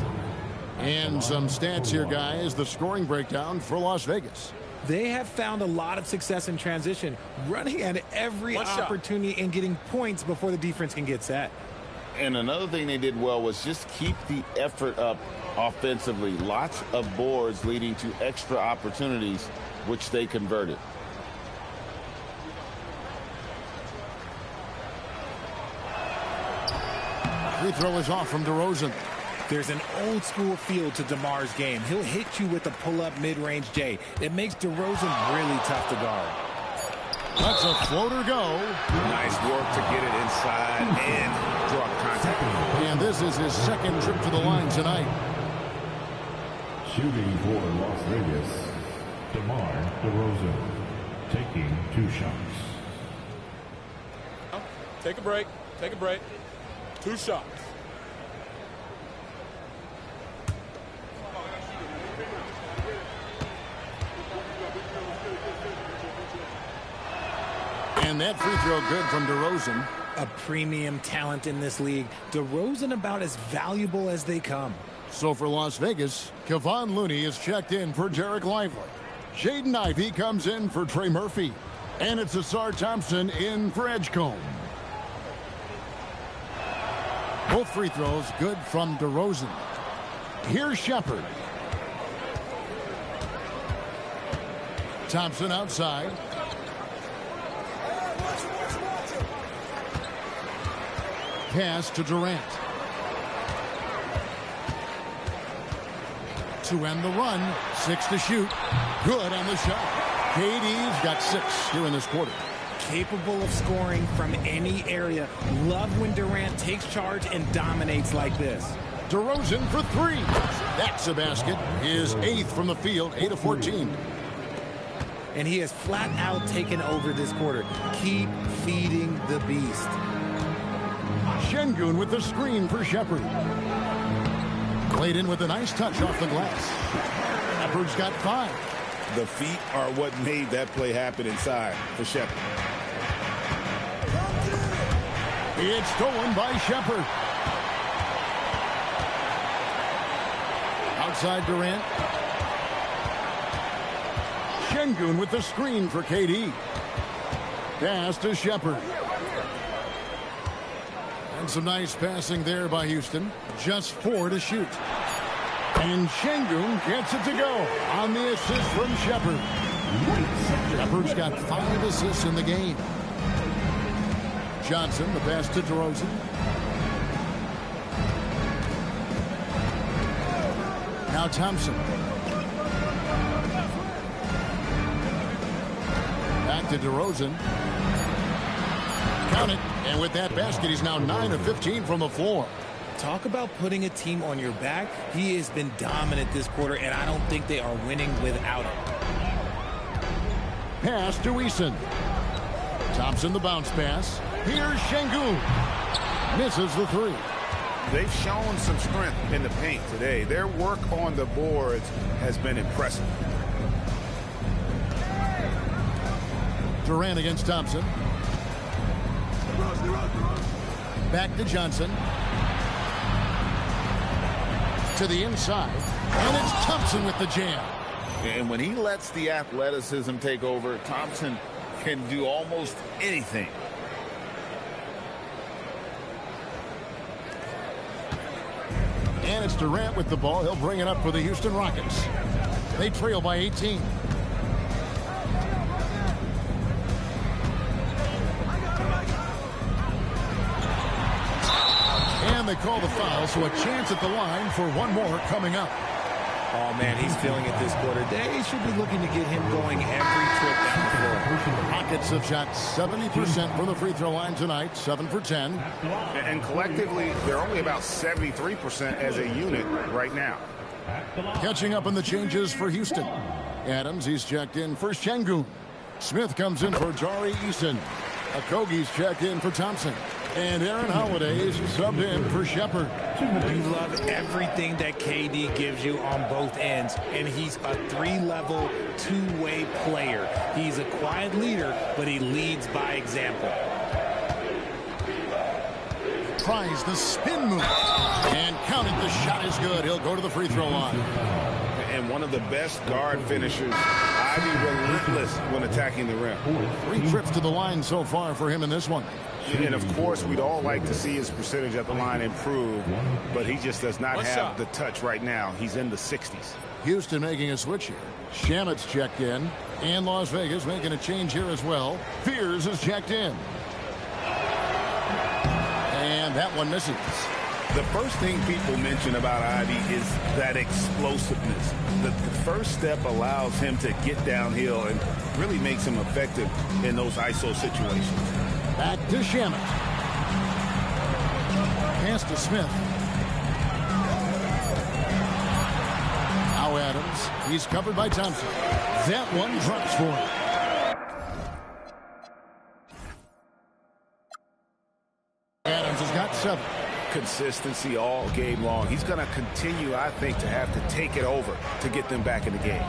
And some stats here, guys. The scoring breakdown for Las Vegas. They have found a lot of success in transition, running at every opportunity and getting points before the defense can get set. And another thing they did well was just keep the effort up offensively. Lots of boards leading to extra opportunities, which they converted. Free throw is off from DeRozan. There's an old school feel to DeMar's game. He'll hit you with a pull-up mid-range J. It makes DeRozan really tough to guard. That's a floater go. Nice work to get it inside and draw contact. And this is his second trip to the line tonight. Shooting for Las Vegas, DeMar DeRozan, taking 2 shots. Take a break. Take a break. 2 shots. And that free throw good from DeRozan. A premium talent in this league. DeRozan about as valuable as they come. So for Las Vegas, Kevon Looney is checked in for Derek Lively. Jaden Ivey comes in for Trey Murphy. And it's Asar Thompson in for Edgecombe. Both free throws good from DeRozan. Here's Shepard. Thompson outside. Pass to Durant. To end the run. 6 to shoot. Good on the shot. KD's got 6 here in this quarter. Capable of scoring from any area. Love when Durant takes charge and dominates like this. DeRozan for 3. That's a basket. His 8th from the field. 8 of 14. And he has flat out taken over this quarter. Keep feeding the beast. Şengün with the screen for Shepard. Played in with a nice touch off the glass. Shepard's got 5. The feet are what made that play happen inside for Shepard. It's stolen by Shepard. Outside Durant. Şengün with the screen for KD. Pass to Shepard. And some nice passing there by Houston. Just 4 to shoot. And Şengün gets it to go on the assist from Shepard. Shepard's got 5 assists in the game. Johnson, the pass to DeRozan. Now Thompson. Back to DeRozan. Count it. And with that basket, he's now 9 of 15 from the floor. Talk about putting a team on your back. He has been dominant this quarter, and I don't think they are winning without him. Pass to Eason. Thompson the bounce pass. Here's Şengün. Misses the 3. They've shown some strength in the paint today. Their work on the boards has been impressive. Durant against Thompson. Back to Johnson. To the inside. And it's Thompson with the jam. And when he lets the athleticism take over, Thompson can do almost anything. And it's Durant with the ball. He'll bring it up for the Houston Rockets. They trail by 18. And they call the foul, so a chance at the line for one more coming up. Oh, man, he's feeling it this quarter. They should be looking to get him going every trip down the floor. The Rockets have shot 70% from the free throw line tonight, 7 for 10. And collectively, they're only about 73% as a unit right now. Catching up on the changes for Houston. Adams, he's checked in for Şengün. Smith comes in for Jari Eason. Okogie's checked in for Thompson. And Aaron Holiday's subbed in for Shepard. You love everything that KD gives you on both ends, and he's a 3-level, 2-way player. He's a quiet leader, but he leads by example. Tries the spin move. And counted. The shot is good. He'll go to the free throw line. and one of the best guard finishers. Ivy relentless when attacking the rim. 3 trips to the line so far for him in this one. And, of course, we'd all like to see his percentage at the line improve, but he just does not have the touch right now. He's in the 60s. Houston making a switch here. Shamet's checked in, and Las Vegas making a change here as well. Fears is checked in. And that one misses. The first thing people mention about Ivy is that explosiveness. The first step allows him to get downhill and really makes him effective in those ISO situations. Back to Shamet. Pass to Smith. Now Adams. He's covered by Thompson. That one drops for him. Adams has got 7. Consistency all game long. He's going to continue, I think, to have to take it over to get them back in the game.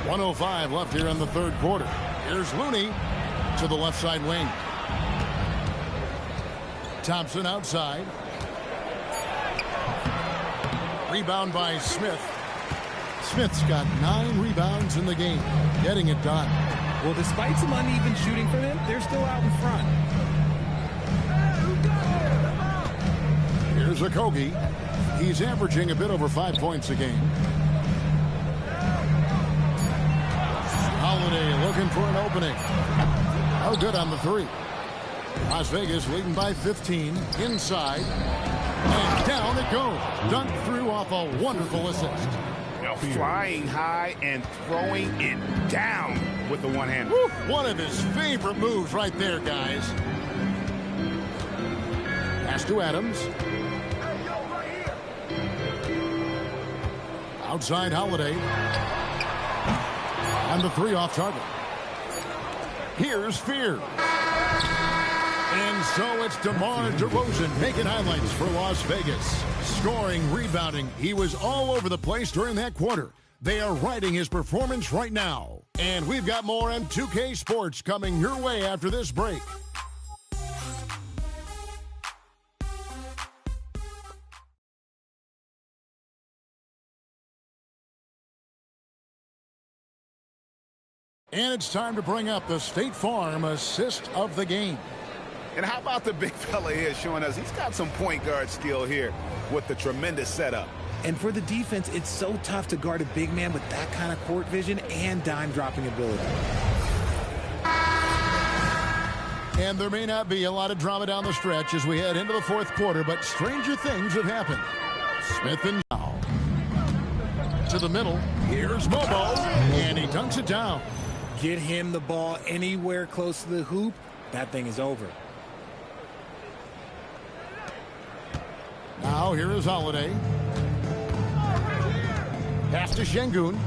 1:05 left here in the third quarter. Here's Looney to the left side wing. Thompson outside. Rebound by Smith. Smith's got 9 rebounds in the game. Getting it done. Well, despite some uneven shooting from him, they're still out in front. Here's Okogie. He's averaging a bit over 5 points a game. Holiday looking for an opening. Oh, good on the 3. Las Vegas leading by 15. Inside. And down it goes. Dunked through off a wonderful assist. Flying high and throwing it down with the one-hand. One of his favorite moves right there, guys. Pass to Adams. Outside Holiday. And the 3 off target. Here's Fear. And so it's DeMar DeRozan making highlights for Las Vegas. Scoring, rebounding. He was all over the place during that quarter. They are riding his performance right now. And we've got more M2K Sports coming your way after this break. And it's time to bring up the State Farm assist of the game. And how about the big fella here showing us he's got some point guard skill here with the tremendous setup. And for the defense, it's so tough to guard a big man with that kind of court vision and dime dropping ability. And there may not be a lot of drama down the stretch as we head into the fourth quarter, but stranger things have happened. Smith and now to the middle. Here's Mobo, and he dunks it down. Get him the ball anywhere close to the hoop, that thing is over. Now here is Holiday. Pass to Şengün.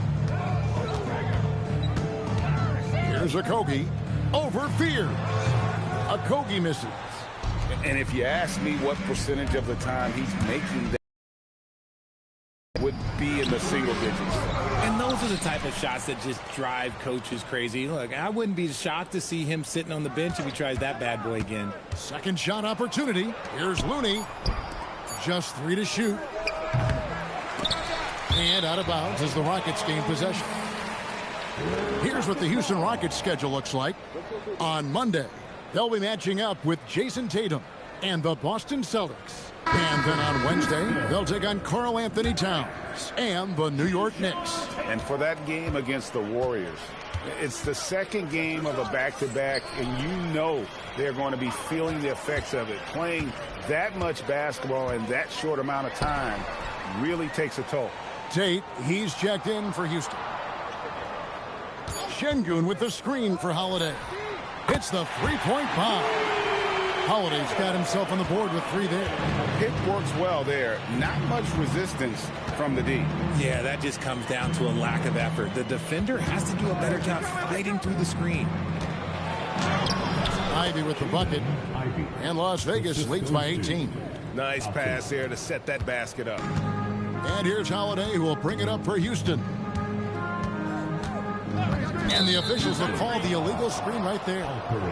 Here's Okogie. Over Fear. Okogie misses. And if you ask me what percentage of the time he's making that would be in the single digits. And those are the type of shots that just drive coaches crazy. Look, I wouldn't be shocked to see him sitting on the bench if he tries that bad boy again. Second shot opportunity. Here's Looney. Just 3 to shoot. And out of bounds as the Rockets gain possession. Here's what the Houston Rockets schedule looks like. On Monday, they'll be matching up with Jason Tatum and the Boston Celtics. And then on Wednesday, they'll take on Karl Anthony Towns and the New York Knicks. And for that game against the Warriors, it's the second game of a back-to-back, and you know they're going to be feeling the effects of it. Playing that much basketball in that short amount of time really takes a toll. Tate, he's checked in for Houston. Şengün with the screen for Holiday. Hits the three-point bomb. Holiday's got himself on the board with 3 there. Pick works well there. Not much resistance from the D. Yeah, that just comes down to a lack of effort. The defender has to do a better job fighting through the screen. Ivy with the bucket. And Las Vegas leads by 18. Nice pass there to set that basket up. And here's Holiday, who will bring it up for Houston. And the officials have called the illegal screen right there.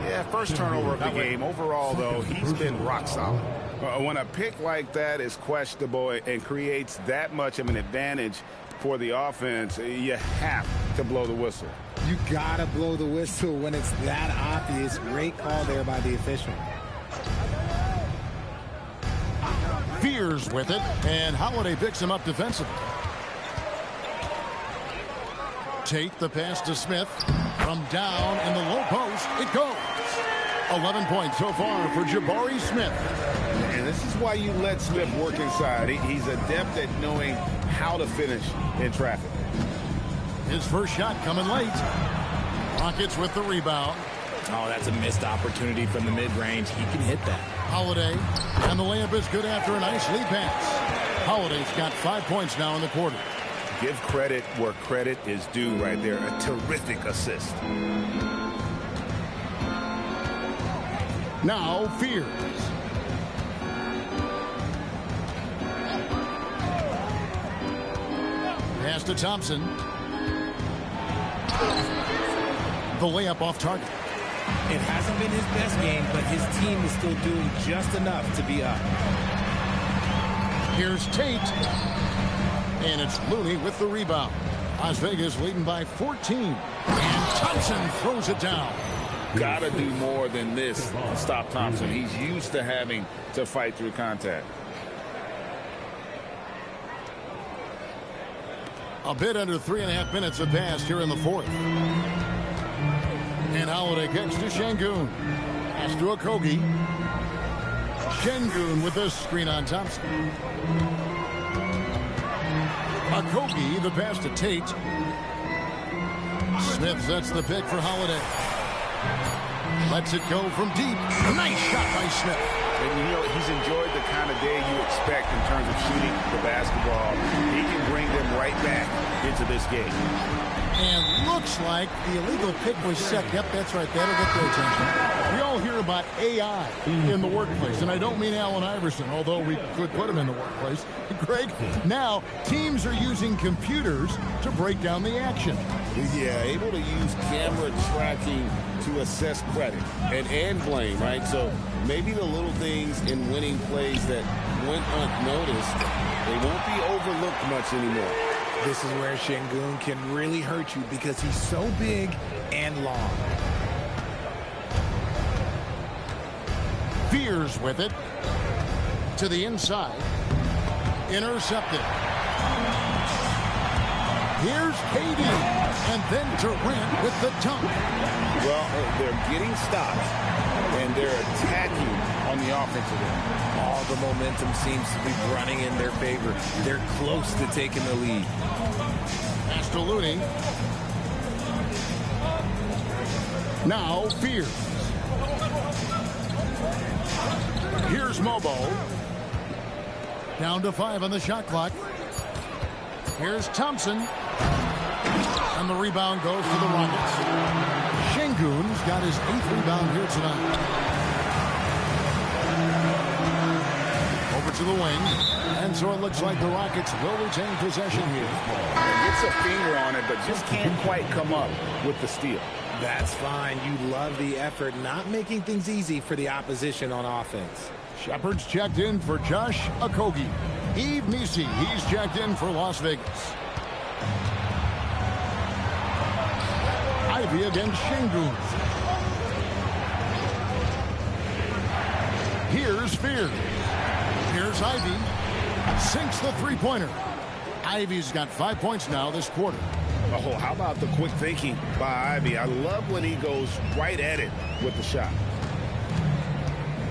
Yeah, first turnover of the game. Overall, though, he's been rock solid. When a pick like that is questionable and creates that much of an advantage for the offense, you have to blow the whistle. You gotta blow the whistle when it's that obvious. Great call there by the official. Fears with it, and Holiday picks him up defensively. Tate the pass to Smith. From down in the low post, it goes. 11 points so far for Jabari Smith. And this is why you let Smith work inside. He's adept at knowing how to finish in traffic. His first shot coming late. Rockets with the rebound. Oh, that's a missed opportunity from the mid-range. He can hit that. Holiday, and the layup is good after a nice lead pass. Holiday's got 5 points now in the quarter. Give credit where credit is due right there. A terrific assist. Now Fears. Pass to Thompson. The layup off target. It hasn't been his best game, but his team is still doing just enough to be up. Here's Tate. And it's Looney with the rebound. Las Vegas leading by 14. And Thompson throws it down. Got to do more than this to stop Thompson. He's used to having to fight through contact. A bit under 3.5 minutes have passed here in the fourth. And Holiday kicks to Şengün. Pass to Okogie. Şengün with the screen on Thompson. Okogie, the pass to Tate. Smith sets the pick for Holiday. Lets it go from deep. Nice shot by Smith. And you know, he's enjoyed the kind of day you expect in terms of shooting the basketball. He can bring them right back into this game. And looks like the illegal pick was set. Yep, that's right. That'll get their attention. We all hear about AI in the workplace, and I don't mean Allen Iverson, although we could put him in the workplace. Greg, now teams are using computers to break down the action. Yeah, able to use camera tracking to assess credit and blame, right? So maybe the little things in winning plays that went unnoticed, they won't be overlooked much anymore. This is where Şengün can really hurt you because he's so big and long. Fears with it. To the inside. Intercepted. Here's KD. And then Durant with the dunk. Well, they're getting stops, and they're attacking on the offensive end. All the momentum seems to be running in their favor. They're close to taking the lead. Pass to Looney. Now Fears. Here's Mobo. Down to 5 on the shot clock. Here's Thompson. And the rebound goes to the Rockets. Şengün's got his 8th rebound here tonight. Over to the wing. And so it looks like the Rockets will retain possession here. And gets a finger on it, but just can't quite come up with the steal. That's fine. You love the effort, not making things easy for the opposition on offense. Shepard's checked in for Josh Okogie. Yves Missi, he's checked in for Las Vegas. Ivy against Şengün. Here's Fears. Here's Ivy. Sinks the three-pointer. Ivy's got 5 points now this quarter. Oh, how about the quick thinking by Ivy? I love when he goes right at it with the shot.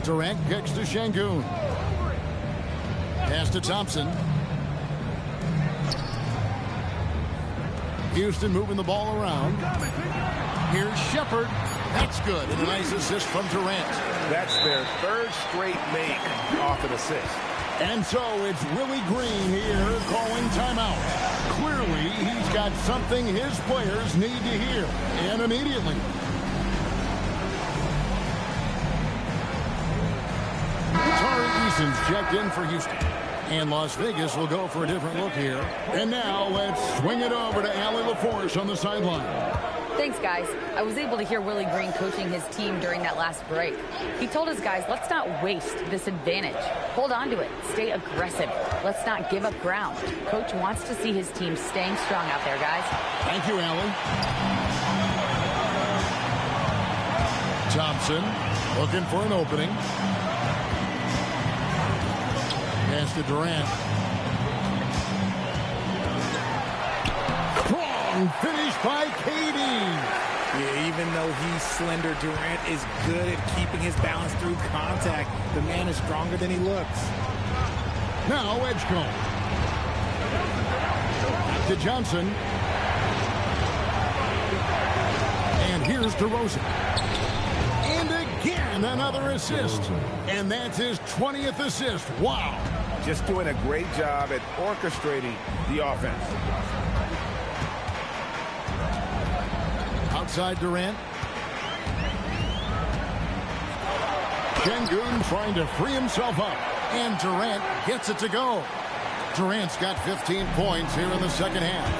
Durant kicks to Şengün. Pass to Thompson. Houston moving the ball around. Here's Shepard. That's good. And a nice assist from Durant. That's their 3rd straight make off an assist. And so it's Willie Green here calling timeout. Clearly, he's got something his players need to hear. And immediately. Tari Eason's checked in for Houston. And Las Vegas will go for a different look here. And now let's swing it over to Allie LaForce on the sideline. Thanks, guys. I was able to hear Willie Green coaching his team during that last break. He told his guys, let's not waste this advantage. Hold on to it. Stay aggressive. Let's not give up ground. Coach wants to see his team staying strong out there, guys. Thank you, Allie. Thompson looking for an opening. Pass to Durant. Strong finish by KD. Yeah, even though he's slender, Durant is good at keeping his balance through contact. The man is stronger than he looks. Now Edgecombe. To Johnson. And here's DeRozan. And again, another assist. And that's his 20th assist. Wow. Just doing a great job at orchestrating the offense. Outside Durant. Şengün trying to free himself up. And Durant gets it to go. Durant's got 15 points here in the second half.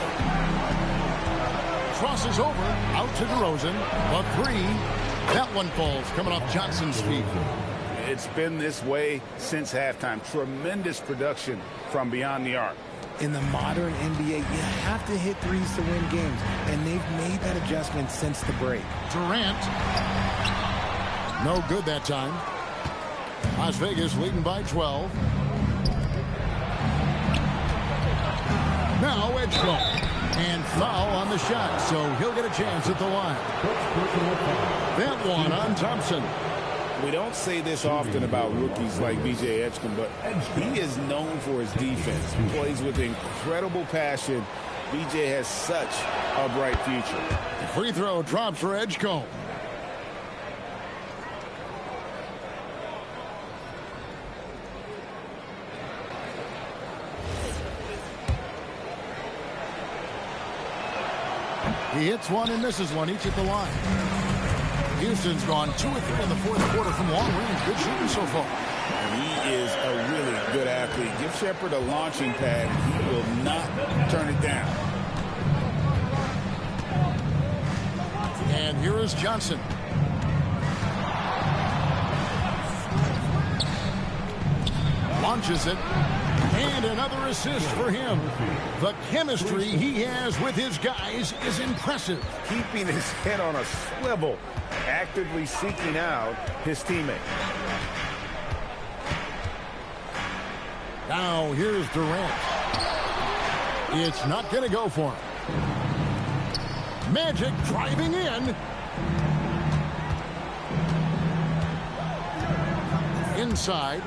Crosses over, out to DeRozan. A three. That one falls, coming off Johnson's feet. It's been this way since halftime. Tremendous production from beyond the arc. In the modern NBA, you have to hit threes to win games, and they've made that adjustment since the break. Durant. No good that time. Las Vegas leading by 12. Now Edgecombe. And foul on the shot, so he'll get a chance at the line. That one on Thompson. We don't say this often about rookies like B.J. Edgecombe, but he is known for his defense. He plays with incredible passion. B.J. has such a bright future. Free throw drops for Edgecombe. He hits one and misses one, each at the line. Houston's gone 2 of 3 in the fourth quarter from long range. Good shooting so far. And he is a really good athlete. Give Shepherd a launching pad. He will not turn it down. And here is Johnson. Launches it. And another assist for him. The chemistry he has with his guys is impressive. Keeping his head on a swivel, actively seeking out his teammate. Now here's Durant. It's not going to go for him. Magic driving in. Inside.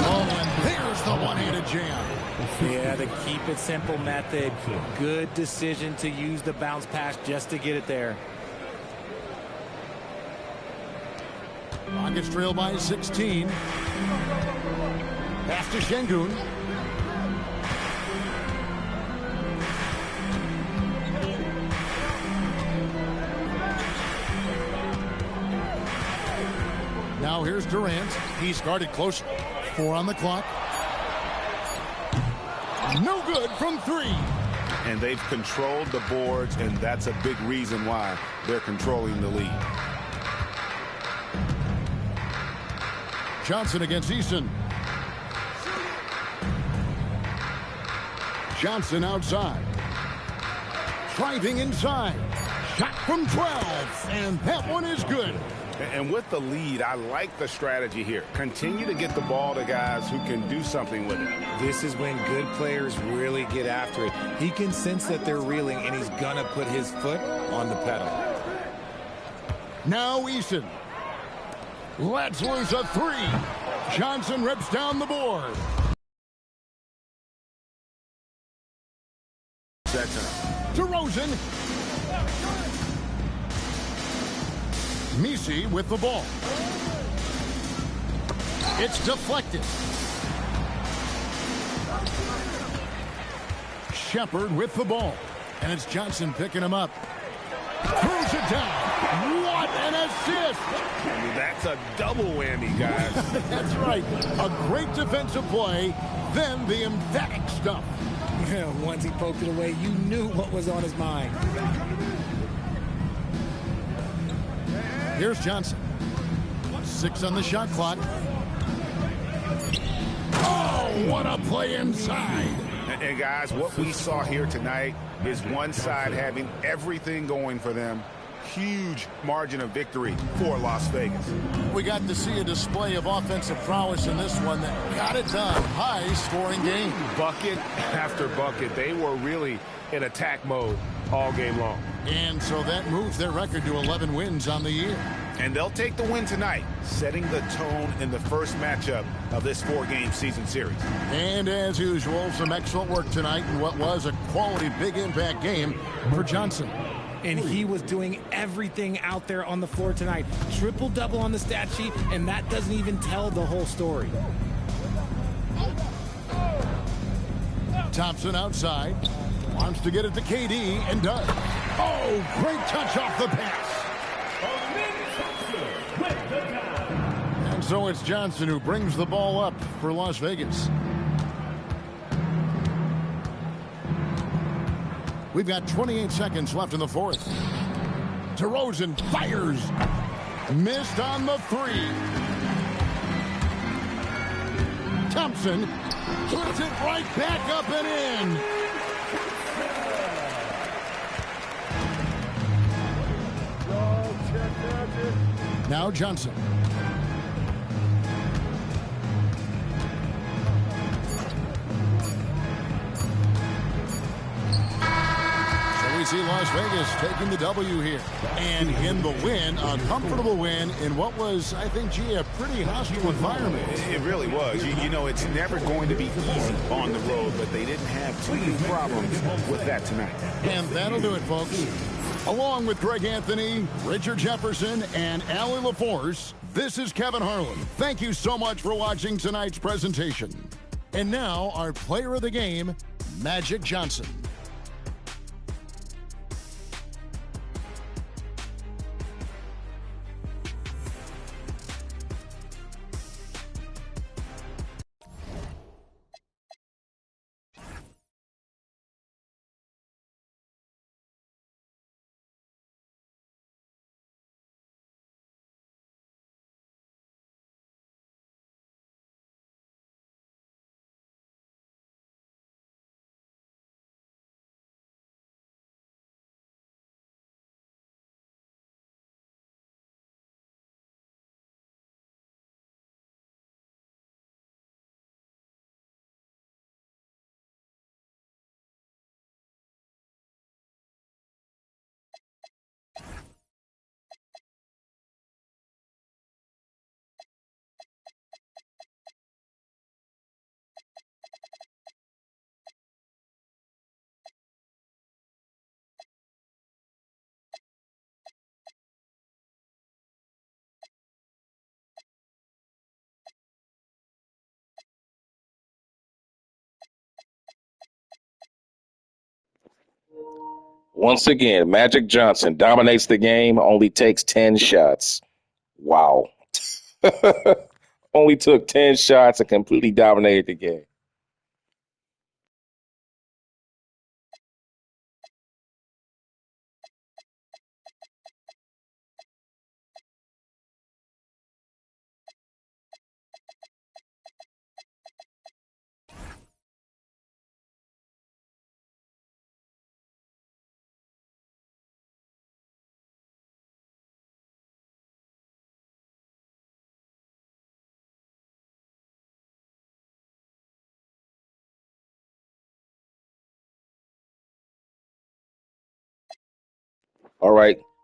Oh, and there's the one-handed jam. Yeah, the keep it simple method. Good decision to use the bounce pass just to get it there. Rockets trail by 16. Pass to Şengün. Now here's Durant. He's guarded close. 4 on the clock. No good from 3. And they've controlled the boards, and that's a big reason why they're controlling the lead. Johnson against Easton. Johnson outside. Driving inside. Shot from 12. And that one is good. And with the lead, I like the strategy here. Continue to get the ball to guys who can do something with it. This is when good players really get after it. He can sense that they're reeling, and he's going to put his foot on the pedal. Now Easton. Lets loose a 3. Johnson rips down the board. DeRozan. Messi with the ball. It's deflected. Shepherd with the ball. And it's Johnson picking him up. Throws it down. What an assist! That's a double whammy, guys. That's right. A great defensive play, then the emphatic stuff. Once he poked it away, you knew what was on his mind. Here's Johnson. 6 on the shot clock. Oh, what a play inside. And guys, what we saw here tonight is one side having everything going for them. Huge margin of victory for Las Vegas. We got to see a display of offensive prowess in this one that got it done. High-scoring game. Bucket after bucket. They were really in attack mode all game long. And so that moves their record to 11 wins on the year. And they'll take the win tonight, setting the tone in the first matchup of this 4-game season series. And as usual, some excellent work tonight in what was a quality big impact game for Johnson. And he was doing everything out there on the floor tonight. Triple-double on the stat sheet, and that doesn't even tell the whole story. Thompson outside. Wants to get it to KD and does. Oh, great touch off the pass. And so it's Johnson who brings the ball up for Las Vegas. We've got 28 seconds left in the fourth. DeRozan fires. Missed on the 3. Thompson puts it right back up and in. Now Johnson. So we see Las Vegas taking the W here. And in the win, a comfortable win in what was, I think, G, a pretty hostile environment. It really was. You know, it's never going to be easy on the road, but they didn't have too many problems with that tonight. And that'll do it, folks. Along with Greg Anthony, Richard Jefferson, and Allie LaForce, this is Kevin Harlan. Thank you so much for watching tonight's presentation. And now, our player of the game, Magic Johnson. Once again, Magic Johnson dominates the game, only takes 10 shots. Wow. Only took 10 shots and completely dominated the game.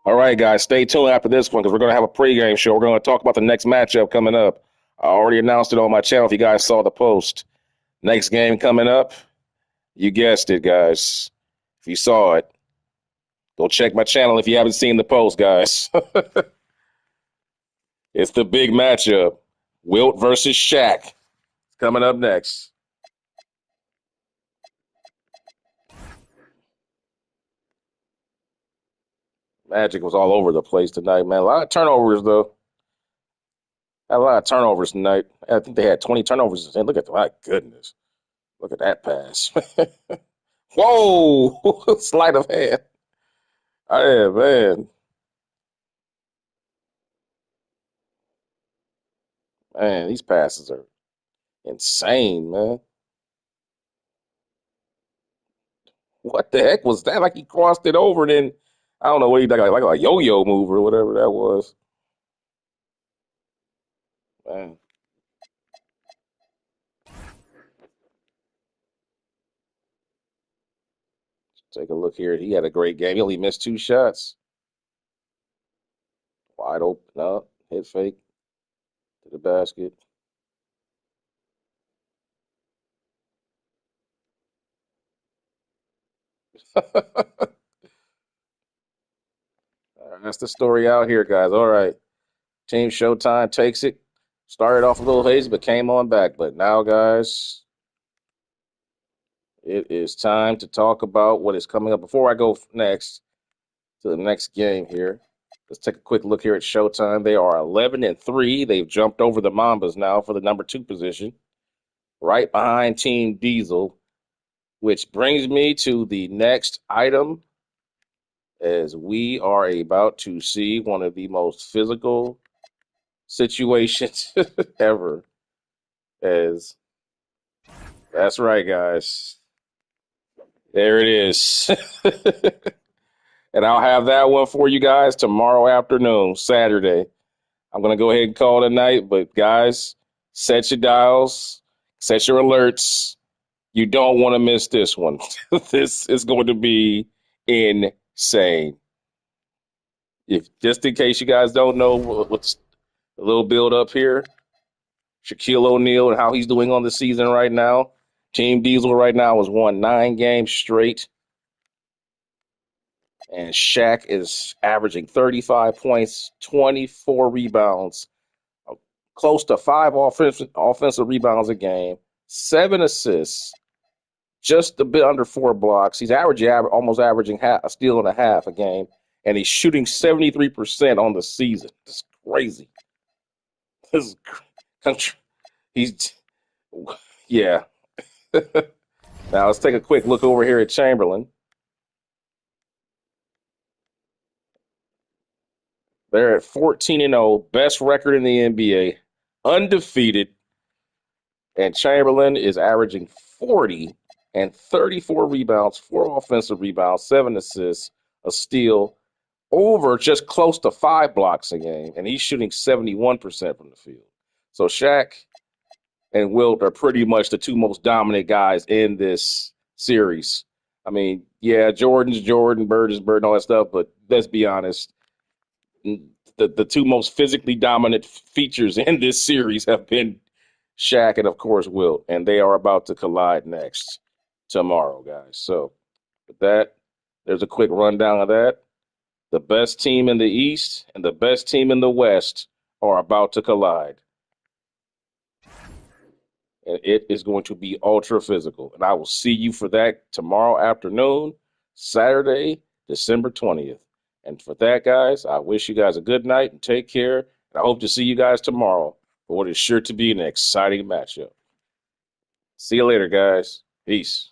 All right, guys. Stay tuned after this one because we're going to have a pregame show. We're going to talk about the next matchup coming up. I already announced it on my channel if you guys saw the post. Next game coming up, you guessed it, guys. If you saw it, go check my channel if you haven't seen the post, guys. It's the big matchup. Wilt versus Shaq. It's coming up next. Magic was all over the place tonight, man. A lot of turnovers, though. Had a lot of turnovers tonight. I think they had 20 turnovers. And look at them. My goodness. Look at that pass. Whoa! Sleight of hand. Yeah, man. Man, these passes are insane, man. What the heck was that? Like he crossed it over and then I don't know what he did, like a yo-yo move or whatever that was. Man, take a look here. He had a great game. He only missed 2 shots. Wide open up, hit fake to the basket. That's the story out here, guys. All right. Team Showtime takes it. Started off a little hazy, but came on back. But now, guys, it is time to talk about what is coming up. Before I go next to the next game here, let's take a quick look here at Showtime. They are 11-3. They've jumped over the Mambas now for the number 2 position, right behind Team Diesel, which brings me to the next item as we are about to see one of the most physical situations ever. As that's right, guys. There it is. And I'll have that one for you guys tomorrow afternoon, Saturday. I'm going to go ahead and call it a night, but guys, set your dials, set your alerts. You don't want to miss this one. This is going to be insane. If just in case you guys don't know what's a little build up here, Shaquille O'Neal and how he's doing on the season right now. Team Diesel right now has won 9 games straight. And Shaq is averaging 35 points, 24 rebounds, close to 5 offensive rebounds a game, 7 assists, just a bit under 4 blocks. He's almost averaging a steal and a half a game, and he's shooting 73% on the season. It's crazy. This is country. He's yeah. Now let's take a quick look over here at Chamberlain. They're at 14-0, best record in the NBA, undefeated, and Chamberlain is averaging 40 and 34 rebounds, 4 offensive rebounds, 7 assists, a steal, over just close to 5 blocks a game, and he's shooting 71% from the field. So Shaq and Wilt are pretty much the 2 most dominant guys in this series. I mean, yeah, Jordan's Jordan, Bird is Bird, and all that stuff, but let's be honest. The 2 most physically dominant features in this series have been Shaq and, of course, Wilt, and they are about to collide next tomorrow, guys. So with that, there's a quick rundown of that. The best team in the East and the best team in the West are about to collide. And it is going to be ultra physical. And I will see you for that tomorrow afternoon, Saturday, December 20th. And for that, guys, I wish you guys a good night and take care. And I hope to see you guys tomorrow for what is sure to be an exciting matchup. See you later, guys. Peace.